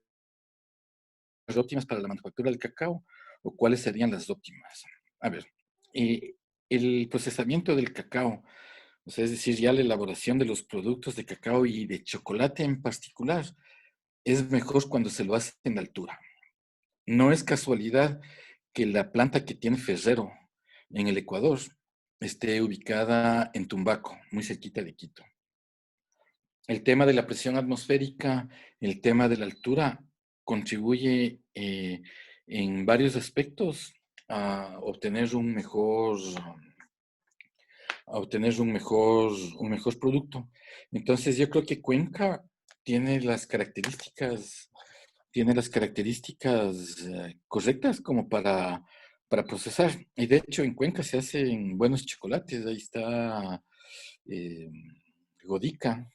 C: óptimas para la manufactura del cacao o cuáles serían las óptimas? A ver, eh, el procesamiento del cacao, o sea, es decir, ya la elaboración de los productos de cacao y de chocolate en particular, es mejor cuando se lo hace en altura. No es casualidad que la planta que tiene Ferrero en el Ecuador esté ubicada en Tumbaco, muy cerquita de Quito. El tema de la presión atmosférica, el tema de la altura, contribuye en varios aspectos a obtener un mejor producto. Entonces yo creo que Cuenca tiene las características, correctas como para procesar. Y de hecho en Cuenca se hacen buenos chocolates. Ahí está eh, Godica.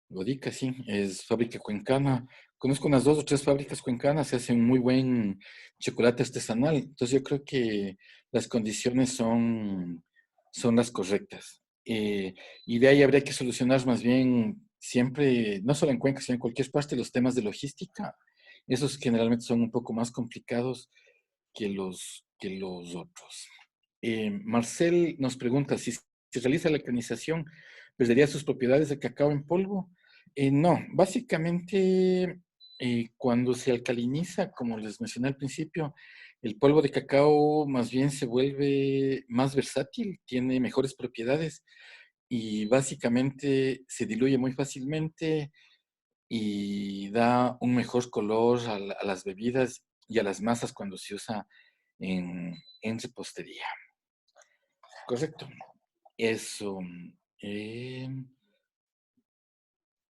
C: Godica, sí, es fábrica cuencana. Conozco unas 2 o 3 fábricas cuencanas, se hace un muy buen chocolate artesanal. Entonces yo creo que las condiciones son las correctas. Y de ahí habría que solucionar más bien siempre, no solo en Cuenca, sino en cualquier parte, los temas de logística. Esos generalmente son un poco más complicados que los otros. Marcel nos pregunta si se realiza la alcalinización, ¿perdería sus propiedades de cacao en polvo? No, básicamente cuando se alcaliniza, como les mencioné al principio, el polvo de cacao más bien se vuelve más versátil, tiene mejores propiedades y básicamente se diluye muy fácilmente y da un mejor color a las bebidas y a las masas cuando se usa en repostería. Correcto. Eso. eh,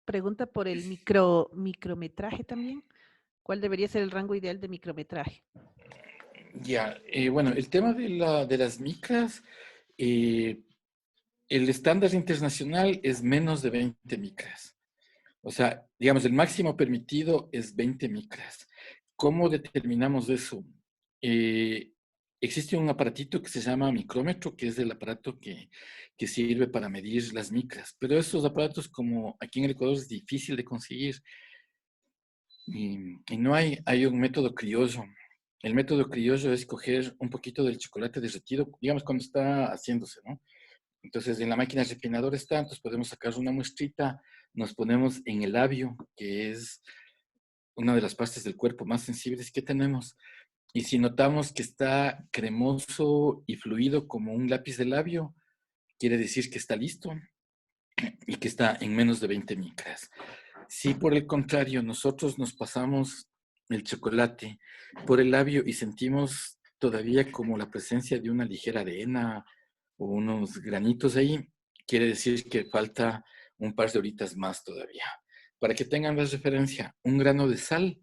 A: Pregunta por el micrometraje también. ¿Cuál debería ser el rango ideal de micrometraje?
C: Ya, bueno, el tema de las micras, eh, el estándar internacional es menos de 20 micras. O sea, digamos, el máximo permitido es 20 micras. ¿Cómo determinamos eso? Eh, existe un aparatito que se llama micrómetro, que es el aparato que sirve para medir las micras. Pero estos aparatos, como aquí en el Ecuador, es difícil de conseguir. Y no hay un método criollo. El método criollo es coger un poquito del chocolate derretido, digamos cuando está haciéndose, ¿no? Entonces en la máquina refinadora está, entonces podemos sacar una muestrita, nos ponemos en el labio, que es una de las partes del cuerpo más sensibles que tenemos. Y si notamos que está cremoso y fluido como un lápiz de labio, quiere decir que está listo y que está en menos de 20 micras. Si por el contrario nosotros nos pasamos el chocolate por el labio y sentimos todavía como la presencia de una ligera arena o unos granitos ahí, quiere decir que falta un par de horitas más todavía. Para que tengan la referencia, un grano de sal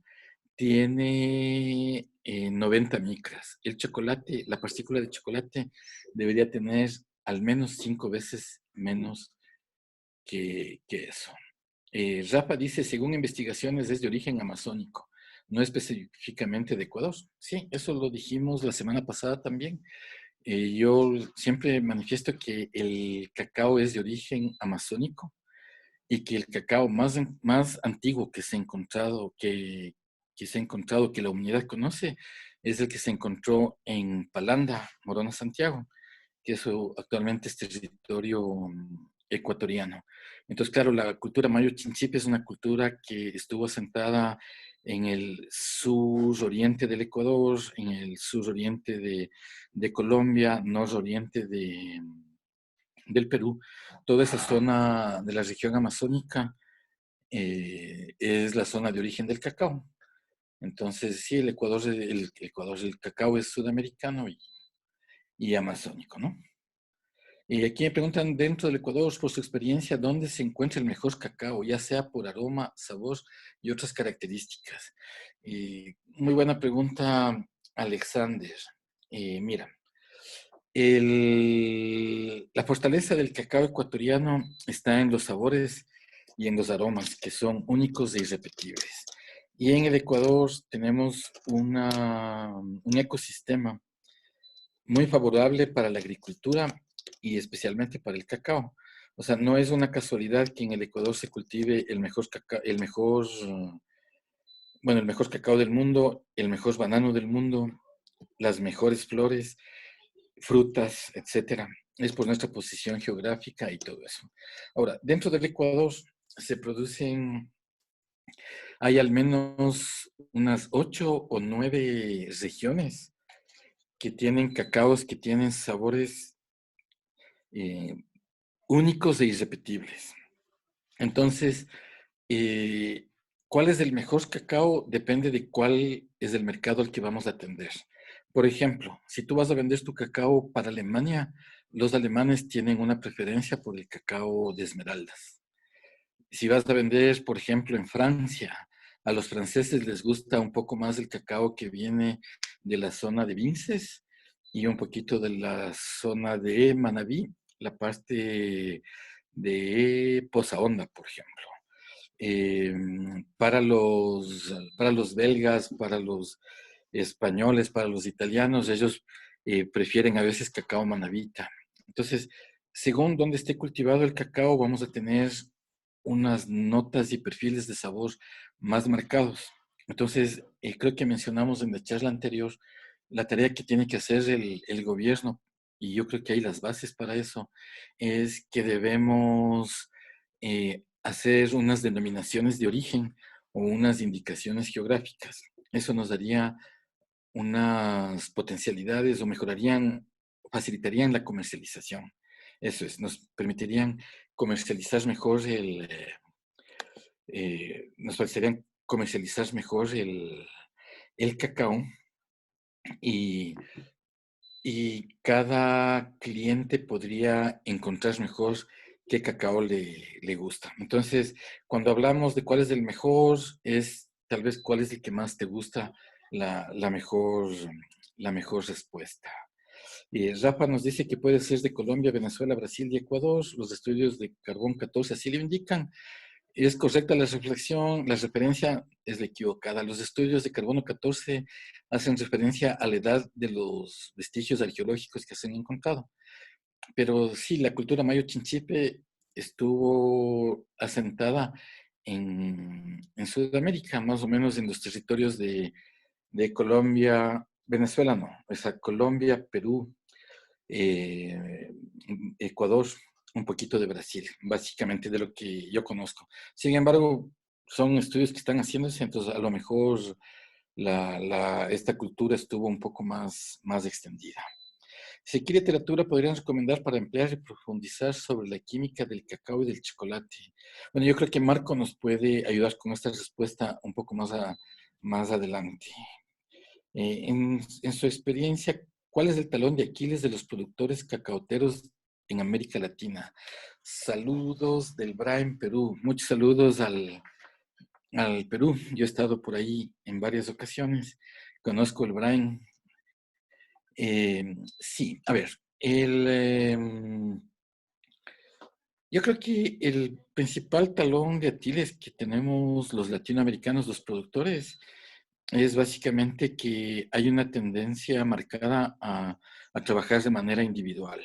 C: tiene 90 micras. El chocolate, la partícula de chocolate debería tener al menos 5 veces menos que eso. Rafa dice, según investigaciones es de origen amazónico, no específicamente de Ecuador. Sí, eso lo dijimos la semana pasada también. Yo siempre manifiesto que el cacao es de origen amazónico y que el cacao más antiguo que se ha encontrado, que la humanidad conoce, es el que se encontró en Palanda, Morona, Santiago, que eso actualmente es territorio ecuatoriano. Entonces, claro, la cultura mayo chinchipe es una cultura que estuvo asentada en el suroriente del Ecuador, en el suroriente de Colombia, nororiente del Perú. Toda esa zona de la región amazónica es la zona de origen del cacao. Entonces, sí, el cacao es sudamericano y amazónico, ¿no? Y aquí me preguntan, dentro del Ecuador, por su experiencia, ¿dónde se encuentra el mejor cacao, ya sea por aroma, sabor y otras características? Muy buena pregunta, Alexander. Mira, la fortaleza del cacao ecuatoriano está en los sabores y en los aromas, que son únicos e irrepetibles. Y en el Ecuador tenemos un ecosistema muy favorable para la agricultura y especialmente para el cacao. O sea, no es una casualidad que en el Ecuador se cultive el mejor cacao, el mejor cacao del mundo, el mejor banano del mundo, las mejores flores, frutas, etcétera. Es por nuestra posición geográfica y todo eso. Ahora, dentro del Ecuador se producen, hay al menos unas 8 o 9 regiones que tienen cacaos que tienen sabores eh, únicos e irrepetibles. Entonces, eh, ¿cuál es el mejor cacao? Depende de cuál es el mercado al que vamos a atender. Por ejemplo, si tú vas a vender tu cacao para Alemania, los alemanes tienen una preferencia por el cacao de esmeraldas. Si vas a vender, por ejemplo, en Francia, a los franceses les gusta un poco más el cacao que viene de la zona de Vinces y un poquito de la zona de Manabí, la parte de Poza Honda, por ejemplo. Eh, para los belgas, para los españoles, para los italianos, ellos prefieren a veces cacao manabita. Entonces, según donde esté cultivado el cacao, vamos a tener unas notas y perfiles de sabor más marcados. Entonces, creo que mencionamos en la charla anterior la tarea que tiene que hacer el gobierno, y yo creo que hay las bases para eso, es que debemos hacer unas denominaciones de origen o unas indicaciones geográficas. Eso nos daría unas potencialidades o facilitarían la comercialización. Eso es, nos permitirían comercializar mejor nos parecerían comercializar mejor el cacao y, y cada cliente podría encontrar mejor qué cacao le gusta. Entonces, cuando hablamos de cuál es el mejor, es tal vez cuál es el que más te gusta, la mejor respuesta. Rafa nos dice que puede ser de Colombia, Venezuela, Brasil y Ecuador. Los estudios de carbón 14 así lo indican. Es correcta la reflexión, la referencia es la equivocada. Los estudios de carbono 14 hacen referencia a la edad de los vestigios arqueológicos que se han encontrado. Pero sí, la cultura mayo-chinchipe estuvo asentada en Sudamérica, más o menos en los territorios de Colombia, Venezuela no, o sea, Colombia, Perú, eh, Ecuador, un poquito de Brasil, básicamente de lo que yo conozco. Sin embargo, son estudios que están haciéndose, entonces a lo mejor esta cultura estuvo un poco más extendida. Si aquí literatura podrían recomendar para emplear y profundizar sobre la química del cacao y del chocolate. Bueno, yo creo que Marco nos puede ayudar con esta respuesta un poco más adelante. En su experiencia, ¿cuál es el talón de Aquiles de los productores cacaoteros en América Latina? Saludos del Brain, Perú. Muchos saludos al Perú. Yo he estado por ahí en varias ocasiones. Conozco el Brain. Sí, a ver, yo creo que el principal talón de Aquiles que tenemos los latinoamericanos, los productores, es básicamente que hay una tendencia marcada a trabajar de manera individual.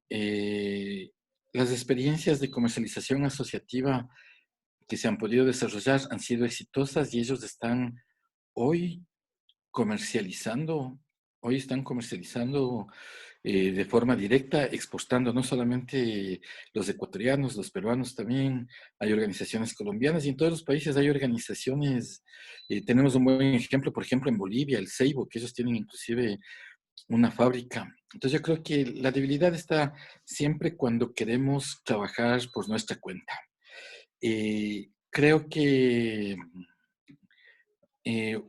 C: Eh, las experiencias de comercialización asociativa que se han podido desarrollar han sido exitosas y ellos están hoy comercializando, hoy están comercializando de forma directa, exportando no solamente los ecuatorianos, los peruanos también, hay organizaciones colombianas y en todos los países hay organizaciones, tenemos un buen ejemplo, por ejemplo, en Bolivia, el Ceibo, que ellos tienen inclusive una fábrica. Entonces yo creo que la debilidad está siempre cuando queremos trabajar por nuestra cuenta. Creo que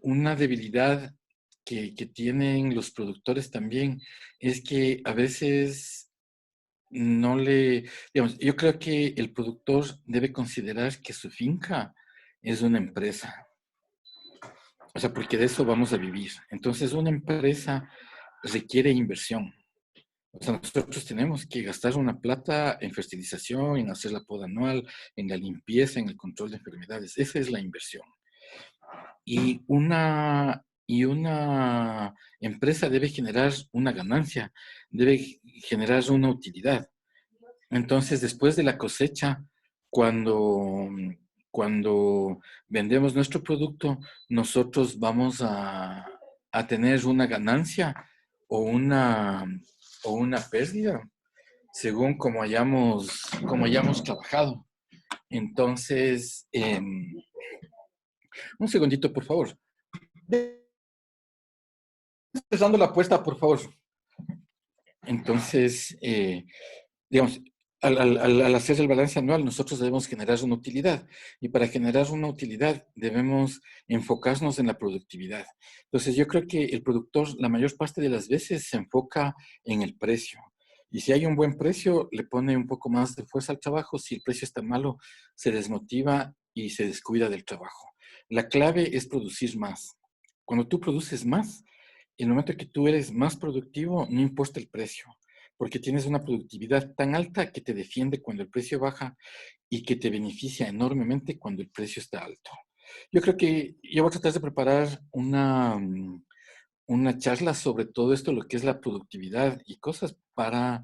C: una debilidad que tienen los productores también es que a veces no digamos, yo creo que el productor debe considerar que su finca es una empresa, o sea, porque de eso vamos a vivir. Entonces, una empresa requiere inversión. O sea, nosotros tenemos que gastar una plata en fertilización, en hacer la poda anual, en la limpieza, en el control de enfermedades. Esa es la inversión. Y una empresa debe generar una ganancia, debe generar una utilidad. Entonces, después de la cosecha, cuando, cuando vendemos nuestro producto, nosotros vamos a tener una ganancia o una pérdida, según como hayamos trabajado. Entonces, un segundito, por favor. Cerrando la apuesta, por favor. Entonces, digamos, al hacer el balance anual, nosotros debemos generar una utilidad. Y para generar una utilidad, debemos enfocarnos en la productividad. Entonces, yo creo que el productor, la mayor parte de las veces, se enfoca en el precio. Y si hay un buen precio, le pone un poco más de fuerza al trabajo. Si el precio está malo, se desmotiva y se descuida del trabajo. La clave es producir más. Cuando tú produces más, en el momento que tú eres más productivo, no importa el precio, porque tienes una productividad tan alta que te defiende cuando el precio baja y que te beneficia enormemente cuando el precio está alto. Yo creo que yo voy a tratar de preparar una charla sobre todo esto, lo que es la productividad y cosas para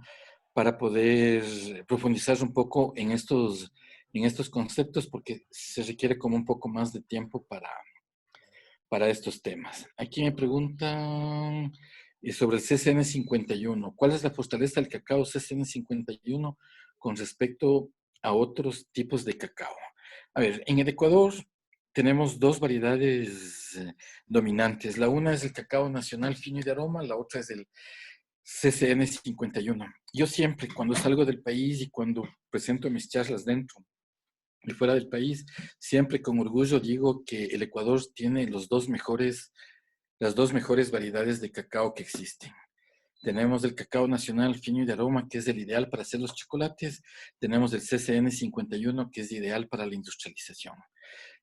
C: poder profundizar un poco en estos conceptos, porque se requiere como un poco más de tiempo para estos temas. Aquí me preguntan sobre el CCN 51. ¿Cuál es la fortaleza del cacao CCN 51 con respecto a otros tipos de cacao? A ver, en el Ecuador tenemos dos variedades dominantes. La una es el cacao nacional fino y de aroma, la otra es el CCN 51. Yo siempre, cuando salgo del país y cuando presento mis charlas dentro y fuera del país, siempre con orgullo digo que el Ecuador tiene las dos mejores variedades de cacao que existen. Tenemos el cacao nacional fino y de aroma, que es el ideal para hacer los chocolates. Tenemos el CCN 51, que es ideal para la industrialización.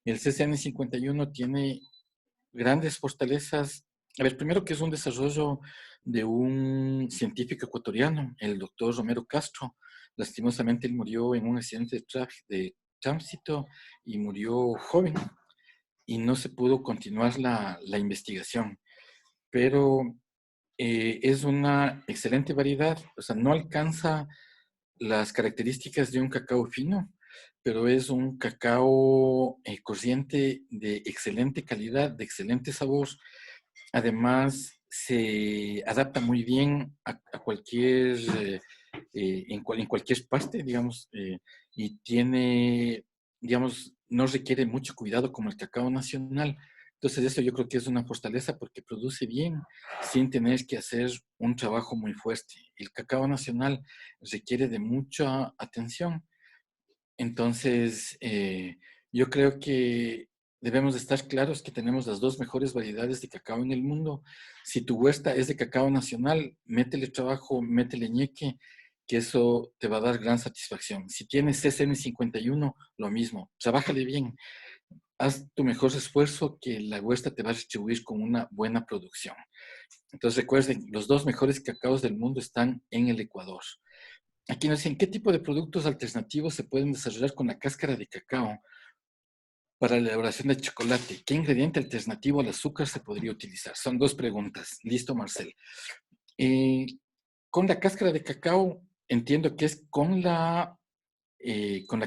C: El CCN 51 tiene grandes fortalezas. A ver, primero que es un desarrollo de un científico ecuatoriano, el doctor Romero Castro. Lastimosamente él murió en un accidente tránsito y murió joven y no se pudo continuar la investigación. Pero es una excelente variedad, o sea, no alcanza las características de un cacao fino, pero es un cacao corriente de excelente calidad, de excelente sabor. Además, se adapta muy bien a cualquier, en cualquier parte, digamos, y tiene, digamos, no requiere mucho cuidado como el cacao nacional. Entonces, eso yo creo que es una fortaleza porque produce bien sin tener que hacer un trabajo muy fuerte. El cacao nacional requiere de mucha atención. Entonces, yo creo que debemos de estar claros que tenemos las dos mejores variedades de cacao en el mundo. Si tu huerta es de cacao nacional, métele trabajo, métele ñeque, que eso te va a dar gran satisfacción. Si tienes CCN51, lo mismo, trabájale bien. Haz tu mejor esfuerzo que la huerta te va a retribuir con una buena producción. Entonces recuerden, los dos mejores cacaos del mundo están en el Ecuador. Aquí nos dicen, ¿qué tipo de productos alternativos se pueden desarrollar con la cáscara de cacao para la elaboración de chocolate? ¿Qué ingrediente alternativo al azúcar se podría utilizar? Son dos preguntas. Listo, Marcel. Con la cáscara de cacao, entiendo que es con la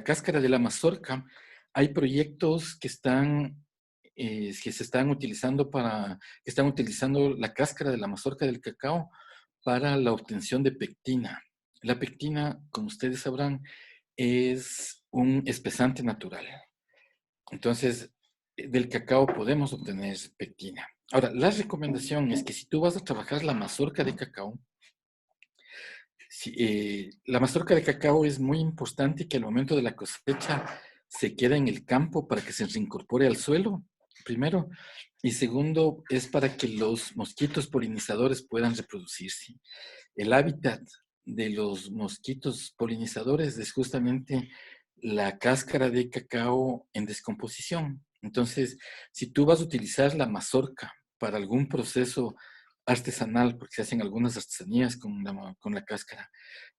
C: cáscara de la mazorca. Hay proyectos que se están utilizando que están utilizando la cáscara de la mazorca del cacao para la obtención de pectina. La pectina, como ustedes sabrán, es un espesante natural. Entonces, del cacao podemos obtener pectina. Ahora, la recomendación es que si tú vas a trabajar la mazorca de cacao, la mazorca de cacao es muy importante que al momento de la cosecha se quede en el campo para que se reincorpore al suelo, primero. Y segundo, es para que los mosquitos polinizadores puedan reproducirse. El hábitat de los mosquitos polinizadores es justamente la cáscara de cacao en descomposición. Entonces, si tú vas a utilizar la mazorca para algún proceso artesanal, porque se hacen algunas artesanías con la cáscara,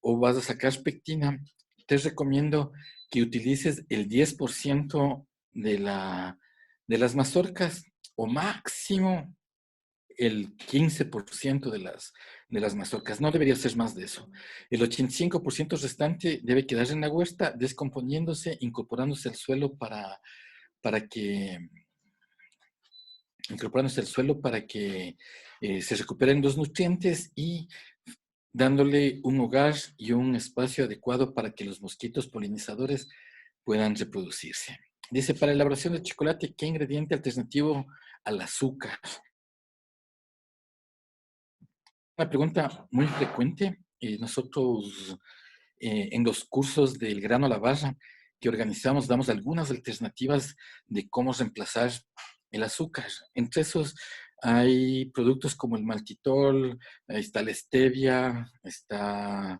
C: o vas a sacar pectina, te recomiendo que utilices el 10% de las mazorcas o máximo el 15% de las mazorcas. No debería ser más de eso. El 85% restante debe quedar en la huerta, descomponiéndose, incorporándose al suelo para que se recuperen los nutrientes y dándole un hogar y un espacio adecuado para que los mosquitos polinizadores puedan reproducirse. Dice, para la elaboración de chocolate, ¿qué ingrediente alternativo al azúcar? Una pregunta muy frecuente. Nosotros en los cursos del grano a la barra que organizamos damos algunas alternativas de cómo reemplazar el azúcar. Entre esos hay productos como el maltitol, está la stevia, está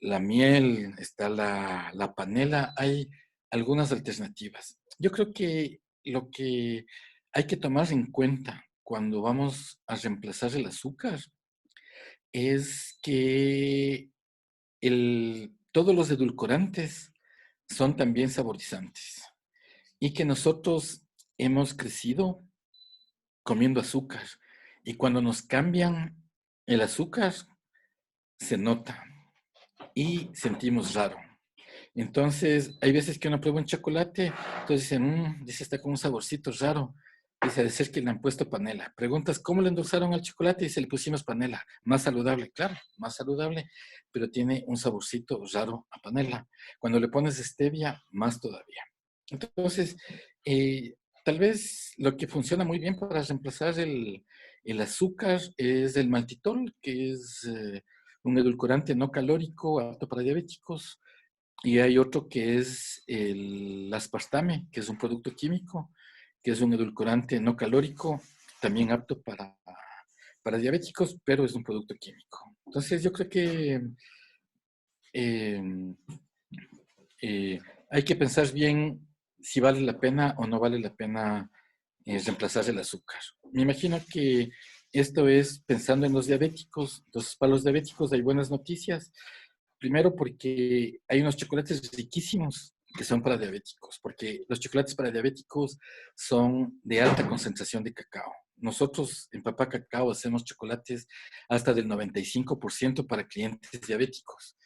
C: la miel, está la panela. Hay algunas alternativas. Yo creo que lo que hay que tomar en cuenta cuando vamos a reemplazar el azúcar es que todos los edulcorantes son también saborizantes y que nosotros hemos crecido comiendo azúcar y cuando nos cambian el azúcar se nota y sentimos raro. Entonces, hay veces que uno prueba un chocolate, entonces dicen, dice, está con un saborcito raro. Dice, de ser que le han puesto panela. Preguntas, ¿cómo le endulzaron al chocolate? Y se le pusimos panela. Más saludable, claro, más saludable, pero tiene un saborcito raro a panela. Cuando le pones stevia, más todavía. Entonces, tal vez lo que funciona muy bien para reemplazar el azúcar es el maltitol, que es un edulcorante no calórico apto para diabéticos. Y hay otro que es el aspartame, que es un producto químico, que es un edulcorante no calórico, también apto para diabéticos, pero es un producto químico. Entonces yo creo que eh, hay que pensar bien si vale la pena o no vale la pena reemplazar el azúcar. Me imagino que esto es pensando en los diabéticos. Entonces, para los diabéticos hay buenas noticias. Primero porque hay unos chocolates riquísimos que son para diabéticos, porque los chocolates para diabéticos son de alta concentración de cacao. Nosotros en Papá Cacao hacemos chocolates hasta del 95% para clientes diabéticos.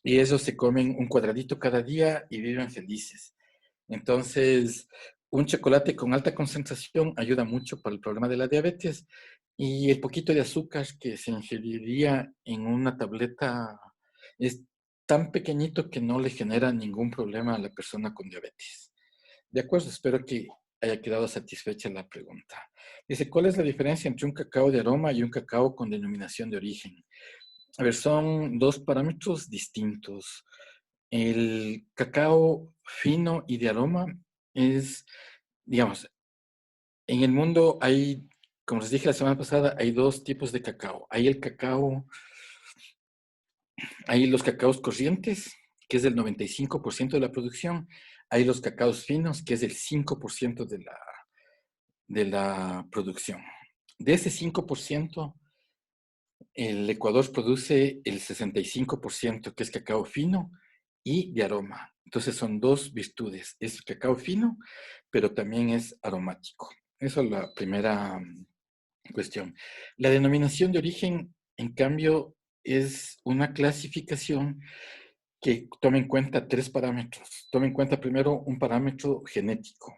C: Y ellos se comen un cuadradito cada día y viven felices. Entonces, un chocolate con alta concentración ayuda mucho para el problema de la diabetes y el poquito de azúcar que se ingeriría en una tableta es tan pequeñito que no le genera ningún problema a la persona con diabetes. De acuerdo, espero que haya quedado satisfecha la pregunta. Dice, ¿cuál es la diferencia entre un cacao de aroma y un cacao con denominación de origen? A ver, son dos parámetros distintos. El cacao fino y de aroma es, digamos, en el mundo hay, como les dije la semana pasada, hay dos tipos de cacao. Hay los cacaos corrientes, que es del 95% de la producción. Hay los cacaos finos, que es el 5% de la producción. De ese 5%, el Ecuador produce el 65%, que es cacao fino y de aroma. Entonces son dos virtudes. Es cacao fino, pero también es aromático. Esa es la primera cuestión. La denominación de origen, en cambio, es una clasificación que toma en cuenta tres parámetros. Toma en cuenta primero un parámetro genético.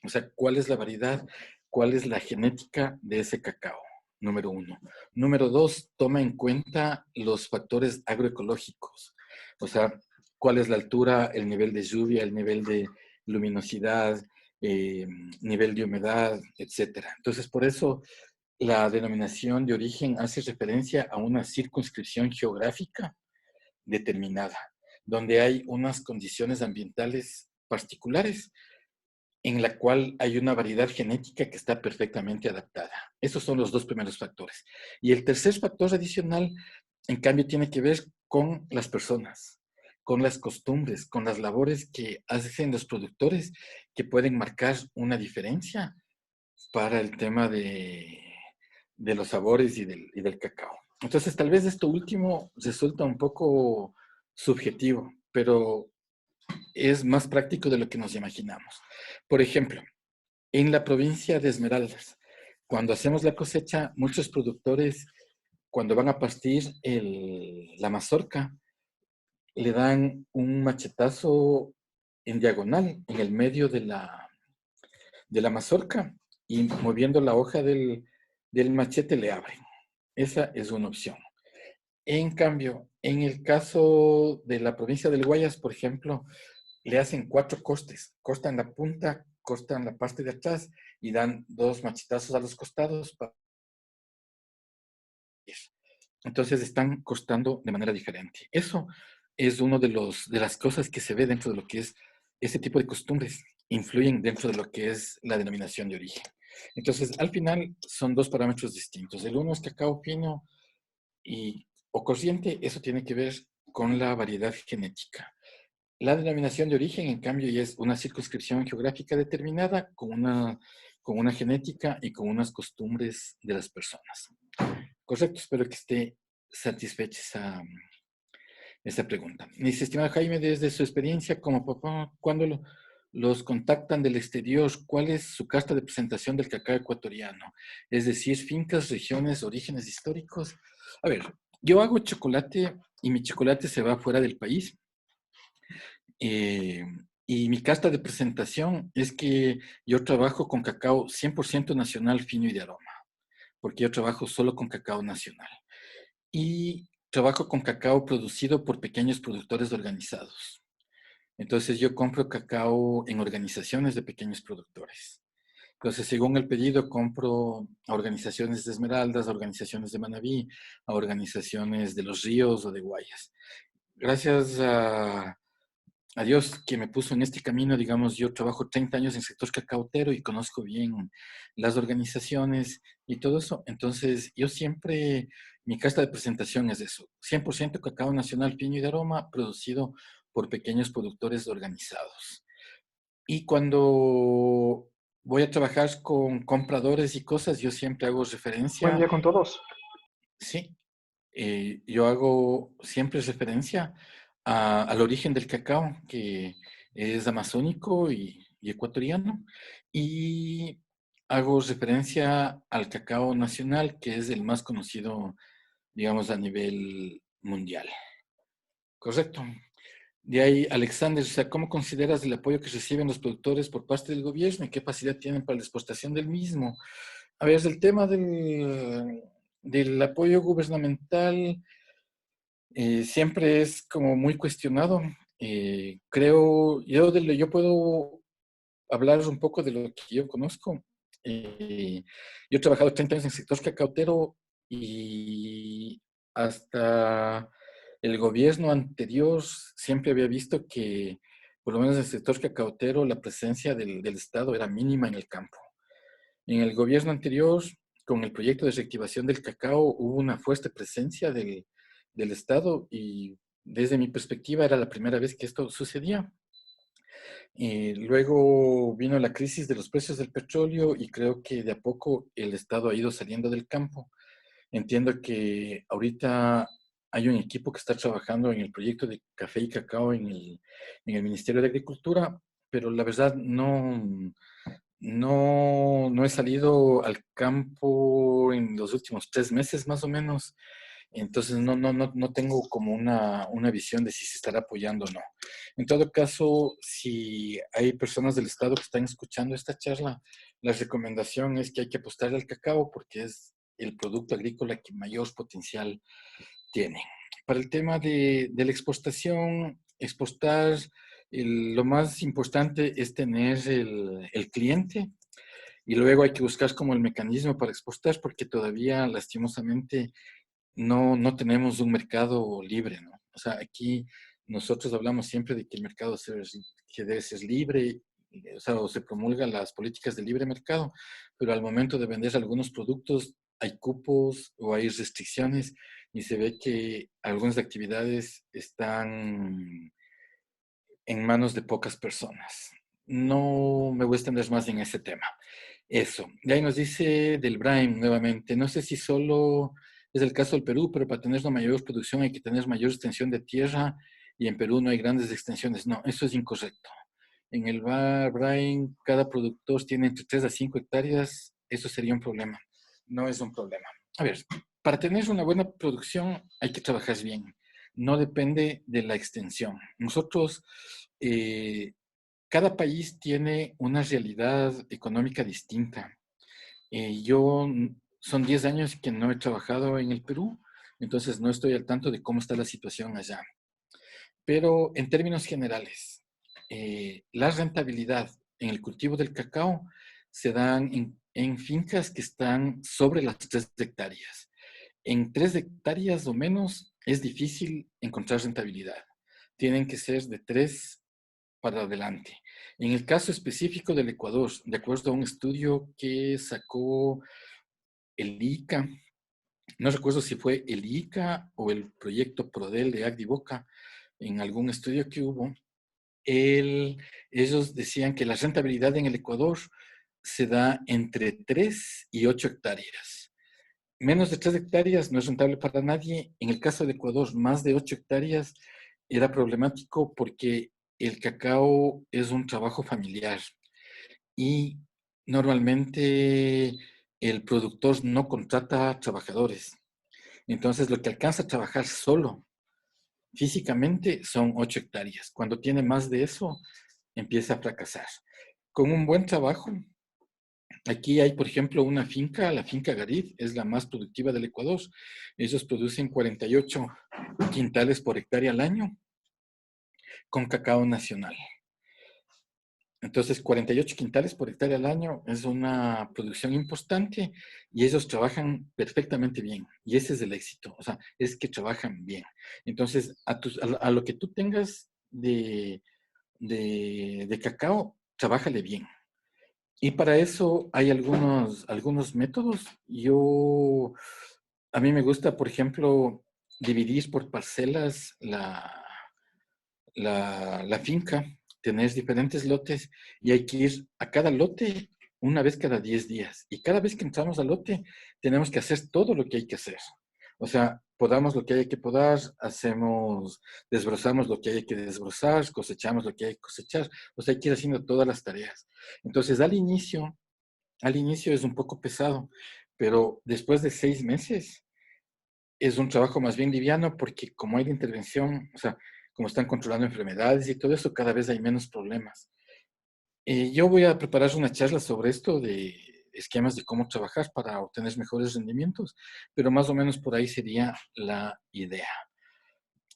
C: O sea, ¿cuál es la variedad? ¿Cuál es la genética de ese cacao? Número uno. Número dos, toma en cuenta los factores agroecológicos. O sea, cuál es la altura, el nivel de lluvia, el nivel de luminosidad, nivel de humedad, etcétera. Entonces, por eso la denominación de origen hace referencia a una circunscripción geográfica determinada, donde hay unas condiciones ambientales particulares en la cual hay una variedad genética que está perfectamente adaptada. Esos son los dos primeros factores. Y el tercer factor adicional, en cambio, tiene que ver con las personas, con las costumbres, con las labores que hacen los productores que pueden marcar una diferencia para el tema de los sabores y del cacao. Entonces, tal vez esto último resulta un poco subjetivo, pero es más práctico de lo que nos imaginamos. Por ejemplo, en la provincia de Esmeraldas, cuando hacemos la cosecha, muchos productores, cuando van a partir la mazorca, le dan un machetazo en diagonal, en el medio de la mazorca, y moviendo la hoja del machete le abren. Esa es una opción. En cambio, en el caso de la provincia del Guayas, por ejemplo, le hacen 4 cortes. Cortan la punta, cortan la parte de atrás y dan 2 machetazos a los costados. Entonces están cortando de manera diferente. Eso es uno de las cosas que se ve dentro de lo que es ese tipo de costumbres. Influyen dentro de lo que es la denominación de origen. Entonces, al final son 2 parámetros distintos. El uno es cacao fino o corriente. Eso tiene que ver con la variedad genética. La denominación de origen, en cambio, ya es una circunscripción geográfica determinada con una genética y con unas costumbres de las personas. Correcto, espero que esté satisfecha esa pregunta. Mi estimado Jaime, desde su experiencia como papá, ¿cuándo los contactan del exterior? ¿Cuál es su carta de presentación del cacao ecuatoriano? Es decir, fincas, regiones, orígenes históricos. A ver, yo hago chocolate y mi chocolate se va fuera del país. Y mi carta de presentación es que yo trabajo con cacao 100% nacional, fino y de aroma, porque yo trabajo solo con cacao nacional. Y trabajo con cacao producido por pequeños productores organizados. Entonces yo compro cacao en organizaciones de pequeños productores. Entonces, según el pedido, compro a organizaciones de Esmeraldas, a organizaciones de Manabí, a organizaciones de Los Ríos o de Guayas. Gracias a Dios que me puso en este camino, digamos, yo trabajo 30 años en el sector cacautero y conozco bien las organizaciones y todo eso. Entonces, yo siempre, mi carta de presentación es eso, 100% cacao nacional fino y de aroma, producido por pequeños productores organizados. Y cuando voy a trabajar con compradores y cosas, yo siempre hago
D: Buen
C: referencia,
D: día con todos.
C: sí, yo hago siempre referencia al origen del cacao, que es amazónico y ecuatoriano, y hago referencia al cacao nacional, que es el más conocido, digamos, a nivel mundial. Correcto. De ahí, Alexander, o sea, ¿cómo consideras el apoyo que reciben los productores por parte del gobierno y qué capacidad tienen para la exportación del mismo? A ver, el tema del apoyo gubernamental siempre es como muy cuestionado. Creo, yo puedo hablar un poco de lo que yo conozco. Yo he trabajado 30 años en el sector cacautero y hasta el gobierno anterior siempre había visto que, por lo menos en el sector cacautero, la presencia del Estado era mínima en el campo. En el gobierno anterior, con el proyecto de reactivación del cacao, hubo una fuerte presencia del Estado y desde mi perspectiva era la primera vez que esto sucedía. Luego vino la crisis de los precios del petróleo y creo que de a poco el Estado ha ido saliendo del campo. Entiendo que ahorita hay un equipo que está trabajando en el proyecto de café y cacao en el Ministerio de Agricultura, pero la verdad no he salido al campo en los últimos 3 meses más o menos. Entonces no tengo como una visión de si se estará apoyando o no. En todo caso, si hay personas del Estado que están escuchando esta charla, la recomendación es que hay que apostarle al cacao porque es el producto agrícola que mayor potencial tiene. Para el tema de la exportación, exportar, lo más importante es tener el cliente y luego hay que buscar como el mecanismo para exportar porque todavía lastimosamente no tenemos un mercado libre, ¿no? O sea, aquí nosotros hablamos siempre de que el mercado que debe ser libre, o sea, o se promulgan las políticas de libre mercado, pero al momento de vender algunos productos hay cupos o hay restricciones y se ve que algunas actividades están en manos de pocas personas. No me voy a extender más en ese tema. Eso. Y ahí nos dice del Brahim nuevamente. No sé si solo es el caso del Perú, pero para tener una mayor producción hay que tener mayor extensión de tierra y en Perú no hay grandes extensiones. No, eso es incorrecto. En el Brahim, cada productor tiene entre 3 a 5 hectáreas. Eso sería un problema. No es un problema. A ver, para tener una buena producción hay que trabajar bien. No depende de la extensión. Nosotros cada país tiene una realidad económica distinta. Son 10 años que no he trabajado en el Perú, entonces no estoy al tanto de cómo está la situación allá. Pero en términos generales, la rentabilidad en el cultivo del cacao se dan en fincas que están sobre las 3 hectáreas. En 3 hectáreas o menos es difícil encontrar rentabilidad. Tienen que ser de 3 para adelante. En el caso específico del Ecuador, de acuerdo a un estudio que sacó el ICA, no recuerdo si fue el ICA o el proyecto PRODEL de Agdivoca, en algún estudio que hubo, ellos decían que la rentabilidad en el Ecuador se da entre 3 y 8 hectáreas. Menos de 3 hectáreas no es rentable para nadie. En el caso de Ecuador, más de 8 hectáreas era problemático porque el cacao es un trabajo familiar y normalmente el productor no contrata trabajadores. Entonces, lo que alcanza a trabajar solo físicamente son 8 hectáreas. Cuando tiene más de eso, empieza a fracasar. Con un buen trabajo, aquí hay, por ejemplo, una finca, la finca Garib, es la más productiva del Ecuador. Ellos producen 48 quintales por hectárea al año con cacao nacional. Entonces, 48 quintales por hectárea al año es una producción importante y ellos trabajan perfectamente bien. Y ese es el éxito, o sea, es que trabajan bien. Entonces, a lo que tú tengas de cacao, trabájale bien. Y para eso hay algunos métodos. A mí me gusta, por ejemplo, dividir por parcelas la finca, tener diferentes lotes y hay que ir a cada lote una vez cada 10 días. Y cada vez que entramos al lote, tenemos que hacer todo lo que hay que hacer. O sea, podamos lo que haya que podar, desbrozamos lo que haya que desbrozar, cosechamos lo que hay que cosechar. O sea, hay que ir haciendo todas las tareas. Entonces, al inicio es un poco pesado, pero después de 6 meses es un trabajo más bien liviano porque como hay la intervención, o sea, como están controlando enfermedades y todo eso, cada vez hay menos problemas. Yo voy a preparar una charla sobre esto de esquemas de cómo trabajar para obtener mejores rendimientos, pero más o menos por ahí sería la idea.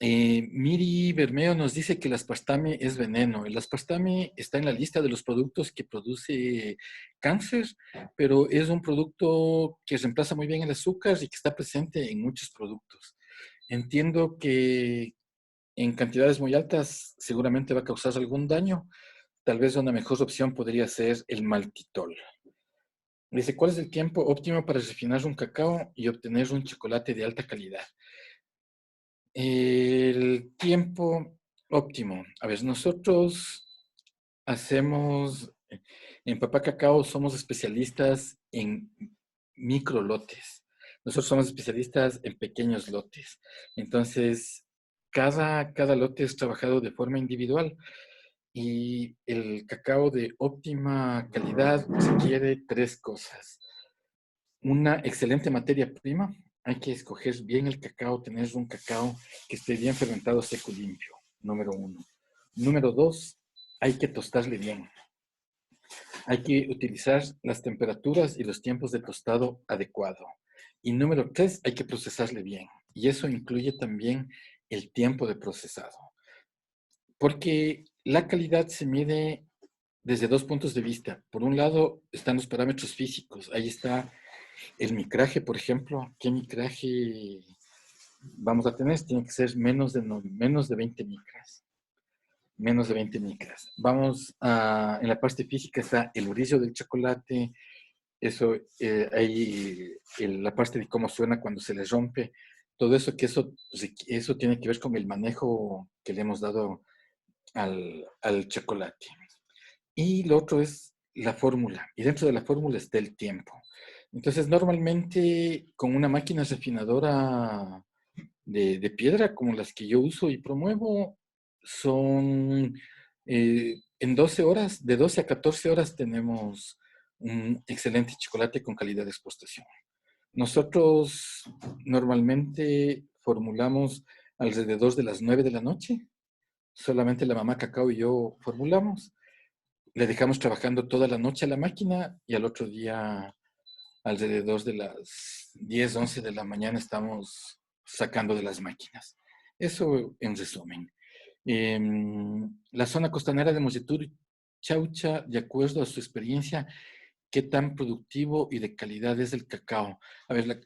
C: Miri Bermeo nos dice que el aspartame es veneno. El aspartame está en la lista de los productos que produce cáncer, pero es un producto que reemplaza muy bien el azúcar y que está presente en muchos productos. Entiendo que en cantidades muy altas seguramente va a causar algún daño. Tal vez una mejor opción podría ser el maltitol. Dice, ¿cuál es el tiempo óptimo para refinar un cacao y obtener un chocolate de alta calidad? El tiempo óptimo. A ver, nosotros hacemos, en Papá Cacao somos especialistas en micro lotes. Nosotros somos especialistas en pequeños lotes. Entonces, cada lote es trabajado de forma individual y el cacao de óptima calidad requiere 3 cosas. Una excelente materia prima. Hay que escoger bien el cacao, tener un cacao que esté bien fermentado, seco, limpio. Número 1. Número 2, hay que tostarle bien. Hay que utilizar las temperaturas y los tiempos de tostado adecuado. Y número 3, hay que procesarle bien. Y eso incluye también el tiempo de procesado. Porque la calidad se mide desde 2 puntos de vista. Por un lado están los parámetros físicos. Ahí está el micraje, por ejemplo. ¿Qué micraje vamos a tener? Tiene que ser menos de 20 micras. Menos de 20 micras. En la parte física está el brillo del chocolate. Eso, ahí la parte de cómo suena cuando se le rompe. Todo eso, eso tiene que ver con el manejo que le hemos dado al chocolate. Y lo otro es la fórmula. Y dentro de la fórmula está el tiempo. Entonces, normalmente con una máquina refinadora de piedra, como las que yo uso y promuevo, son en 12 horas, de 12 a 14 horas tenemos un excelente chocolate con calidad de exportación. Nosotros normalmente formulamos alrededor de las 9 de la noche. Solamente la mamá Cacao y yo formulamos. Le dejamos trabajando toda la noche a la máquina y al otro día, alrededor de las 10, 11 de la mañana, estamos sacando de las máquinas. Eso en resumen. La zona costanera de Moyeturo y Chaucha, de acuerdo a su experiencia, ¿qué tan productivo y de calidad es el cacao? A ver,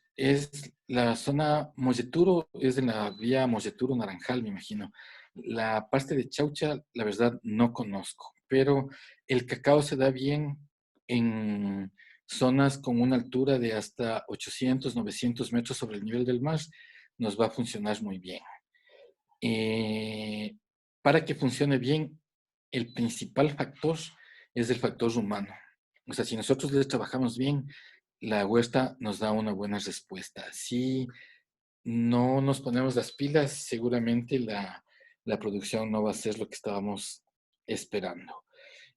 C: la zona Moyeturo es de la vía Moyeturo-Naranjal, me imagino. La parte de Chaucha, la verdad, no conozco, pero el cacao se da bien en zonas con una altura de hasta 800, 900 metros sobre el nivel del mar. Nos va a funcionar muy bien. Para que funcione bien, el principal factor es el factor humano. O sea, si nosotros les trabajamos bien, la huerta nos da una buena respuesta. Si no nos ponemos las pilas, seguramente la producción no va a ser lo que estábamos esperando.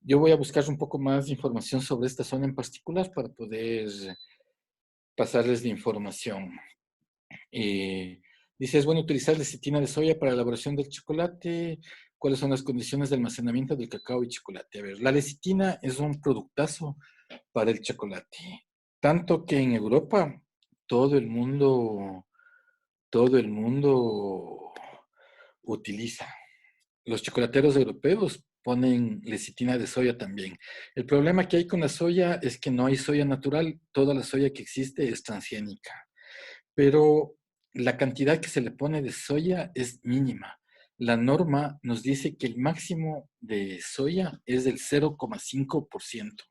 C: Yo voy a buscar un poco más de información sobre esta zona en particular para poder pasarles la información. Dice, ¿es bueno utilizar lecitina de soya para la elaboración del chocolate? ¿Cuáles son las condiciones de almacenamiento del cacao y chocolate? A ver, la lecitina es un productazo para el chocolate. Tanto que en Europa todo el mundo, todo el mundo utiliza. Los chocolateros europeos ponen lecitina de soya también. El problema que hay con la soya es que no hay soya natural. Toda la soya que existe es transgénica. Pero la cantidad que se le pone de soya es mínima. La norma nos dice que el máximo de soya es del 0,5%.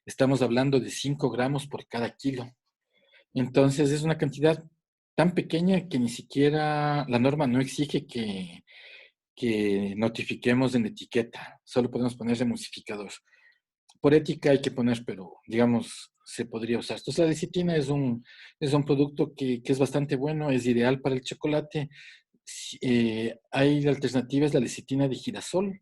C: Estamos hablando de 5 gramos por cada kilo. Entonces es una cantidad tan pequeña que ni siquiera la norma no exige que notifiquemos en la etiqueta. Solo podemos poner emulsificador. Por ética hay que poner, pero digamos, se podría usar. Entonces, la lecitina es un producto que es bastante bueno, es ideal para el chocolate. Hay alternativas, la lecitina de girasol,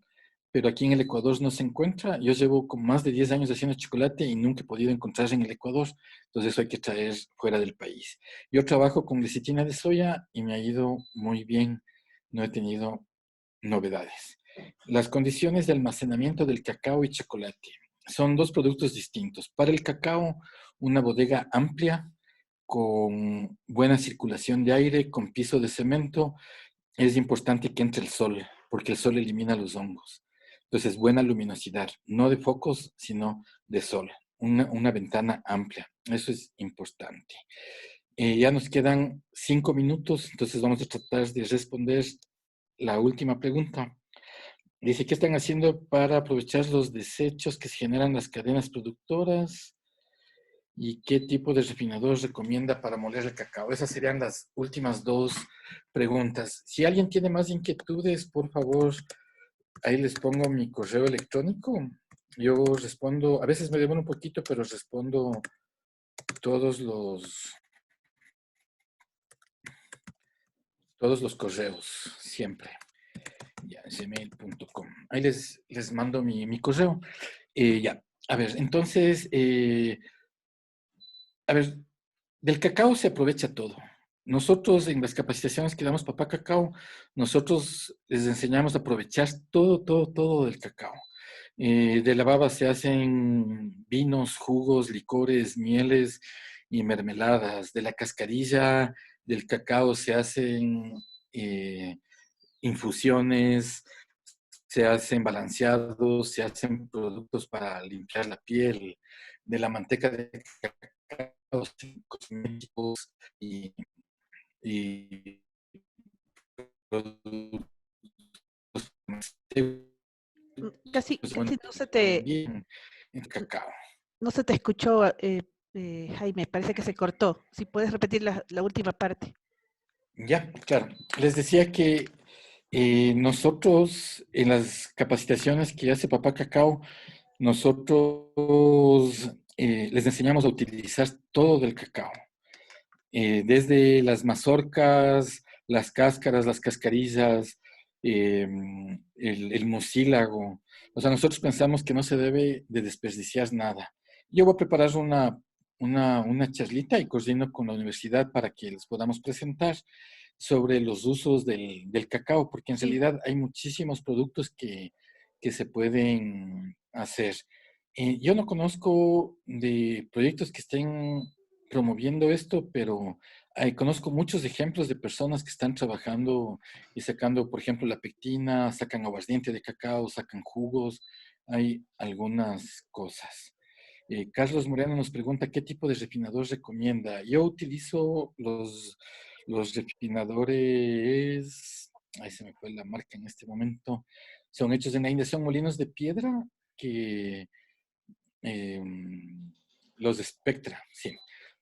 C: pero aquí en el Ecuador no se encuentra. Yo llevo como más de 10 años haciendo chocolate y nunca he podido encontrar en el Ecuador, entonces eso hay que traer fuera del país. Yo trabajo con lecitina de soya y me ha ido muy bien, no he tenido novedades. Las condiciones de almacenamiento del cacao y chocolate. Son dos productos distintos. Para el cacao, una bodega amplia, con buena circulación de aire, con piso de cemento. Es importante que entre el sol, porque el sol elimina los hongos. Entonces, buena luminosidad, no de focos, sino de sol. Una ventana amplia. Eso es importante. Ya nos quedan 5 minutos, entonces vamos a tratar de responder la última pregunta. Dice, ¿qué están haciendo para aprovechar los desechos que se generan las cadenas productoras? ¿Y qué tipo de refinador recomienda para moler el cacao? Esas serían las últimas dos preguntas. Si alguien tiene más inquietudes, por favor, ahí les pongo mi correo electrónico. Yo respondo, a veces me demoro un poquito, pero respondo todos los correos, siempre. Ya, gmail.com. Ahí les mando mi correo. Ya, a ver, entonces, a ver, del cacao se aprovecha todo. Nosotros en las capacitaciones que damos Papá Cacao, nosotros les enseñamos a aprovechar todo, todo, todo del cacao. De la baba se hacen vinos, jugos, licores, mieles y mermeladas. De la cascarilla del cacao se hacen infusiones, se hacen balanceados, se hacen productos para limpiar la piel. De la manteca de cacao, cosméticos y productos
A: Casi,
C: bueno,
A: casi
C: también en cacao.
A: no se te escuchó, Jaime, parece que se cortó. Si puedes repetir la última parte.
C: Ya, claro. Les decía que nosotros en las capacitaciones que hace Papá Cacao, nosotros les enseñamos a utilizar todo del cacao. Desde las mazorcas, las cáscaras, las cascarillas, el mucílago. O sea, nosotros pensamos que no se debe de desperdiciar nada. Yo voy a preparar una charlita y coordino con la universidad para que les podamos presentar sobre los usos del cacao, porque en
A: Sí.
C: realidad hay muchísimos productos que se pueden hacer. Yo no conozco de proyectos que estén promoviendo esto, pero conozco muchos ejemplos de personas que están trabajando y sacando, por ejemplo, la pectina, sacan aguardiente de cacao, sacan jugos, hay algunas cosas. Carlos Moreno nos pregunta qué tipo de refinador recomienda. Yo utilizo los refinadores, ahí se me fue la marca en este momento, son hechos en la India, son molinos de piedra que los de Spectra, sí.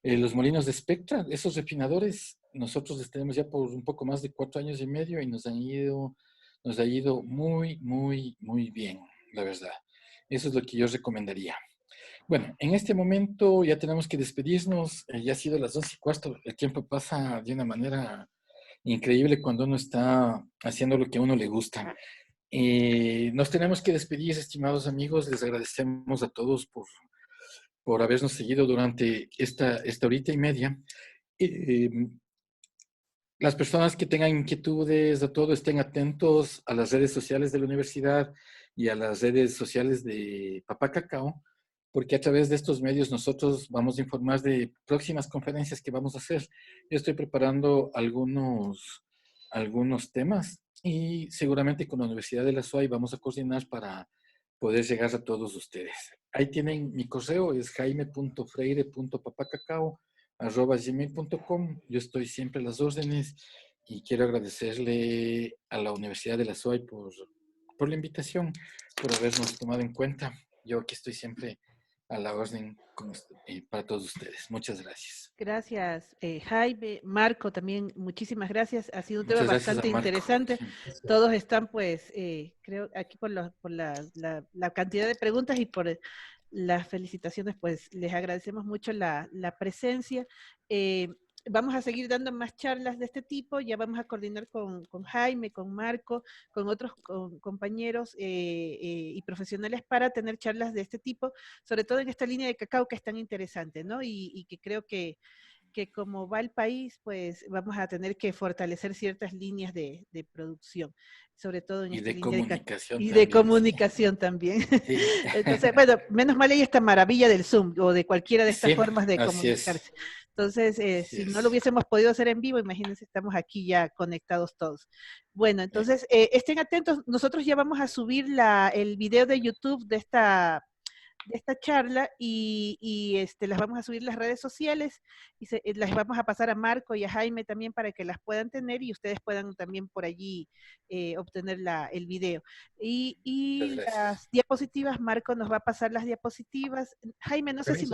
C: Los molinos de Spectra, esos refinadores, nosotros les tenemos ya por un poco más de 4 años y medio y nos ha ido muy, muy, muy bien, la verdad. Eso es lo que yo recomendaría. Bueno, en este momento ya tenemos que despedirnos. Ya ha sido las 11:15. El tiempo pasa de una manera increíble cuando uno está haciendo lo que a uno le gusta. Nos tenemos que despedir, estimados amigos. Les agradecemos a todos por habernos seguido durante esta horita y media. Las personas que tengan inquietudes de todo, estén atentos a las redes sociales de la universidad y a las redes sociales de Papá Cacao, porque a través de estos medios nosotros vamos a informar de próximas conferencias que vamos a hacer. Yo estoy preparando algunos temas y seguramente con la Universidad de la SUAY vamos a coordinar para poder llegar a todos ustedes. Ahí tienen mi correo, es jaime.freire.papacacao@gmail.com. Yo estoy siempre a las órdenes y quiero agradecerle a la Universidad de la SUAY por la invitación, por habernos tomado en cuenta. Yo aquí estoy siempre a la orden para todos ustedes. Muchas gracias.
A: Gracias, Jaime, Marco, también muchísimas gracias. Ha sido un tema
C: Muchas gracias
A: bastante
C: a Marco.
A: interesante. Todos están, pues, creo, aquí por la cantidad de preguntas y por las felicitaciones, pues les agradecemos mucho la presencia. Vamos a seguir dando más charlas de este tipo, ya vamos a coordinar con Jaime, con Marco, con otros compañeros y profesionales para tener charlas de este tipo, sobre todo en esta línea de cacao que es tan interesante, ¿no? Y que creo que como va el país, pues vamos a tener que fortalecer ciertas líneas de producción, sobre todo en
C: Y
A: esta
C: de
A: línea
C: comunicación
A: y de
C: también, sí.
A: comunicación también.
C: Sí.
A: Entonces, bueno, menos mal hay esta maravilla del Zoom o de cualquiera de estas
C: Sí,
A: formas de
C: así es.
A: comunicarse. Entonces,
C: Así
A: si no
C: es.
A: lo hubiésemos podido hacer en vivo, imagínense, estamos aquí ya conectados todos. Bueno, entonces, estén atentos, nosotros ya vamos a subir el video de YouTube de esta charla y las vamos a subir a las redes sociales y las vamos a pasar a Marco y a Jaime también para que las puedan tener y ustedes puedan también por allí obtener el video. Y las diapositivas, Marco nos va a pasar las diapositivas. Jaime, no sé si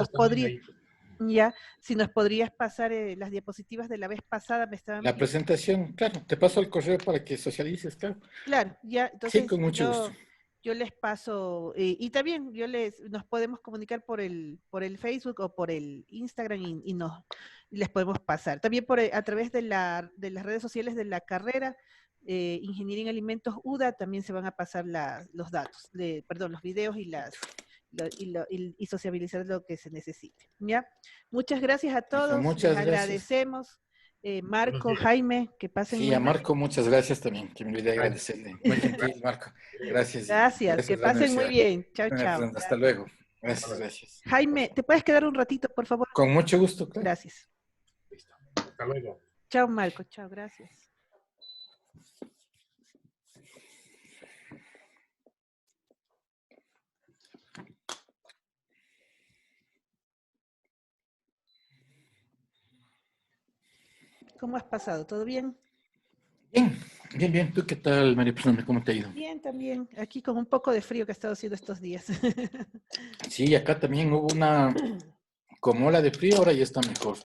A: nos podrías pasar las diapositivas de la vez pasada.
C: La presentación, claro, te paso el correo para que socialices, claro.
A: Claro, ya,
C: Sí,
A: entonces
C: con mucho gusto.
A: yo les paso, y también nos podemos comunicar por el Facebook o por el Instagram y les podemos pasar. También a través de las redes sociales de la carrera, Ingeniería en Alimentos UDA, también se van a pasar los datos, los videos y sociabilizar lo que se necesite. ¿Ya? Muchas gracias a todos,
C: Muchas
A: les
C: gracias.
A: agradecemos. Marco, Jaime, que pasen
C: Sí, a Marco muchas gracias también, que me olvidé agradecerle. Muy gentil, Marco. Gracias.
A: Gracias, que pasen muy bien. Chao, chao.
C: Hasta luego. Gracias, gracias.
A: Jaime, ¿te puedes quedar un ratito, por favor?
C: Con mucho gusto, claro.
A: Gracias.
E: Listo. Hasta luego.
A: Chao, Marco. Chao, gracias. ¿Cómo has pasado? ¿Todo bien?
C: Bien, bien, bien. ¿Tú qué tal, María Persona? ¿Cómo te ha ido?
A: Bien, también. Aquí con un poco de frío que ha estado haciendo estos días.
C: Sí, acá también hubo como ola de frío, ahora ya está mejor.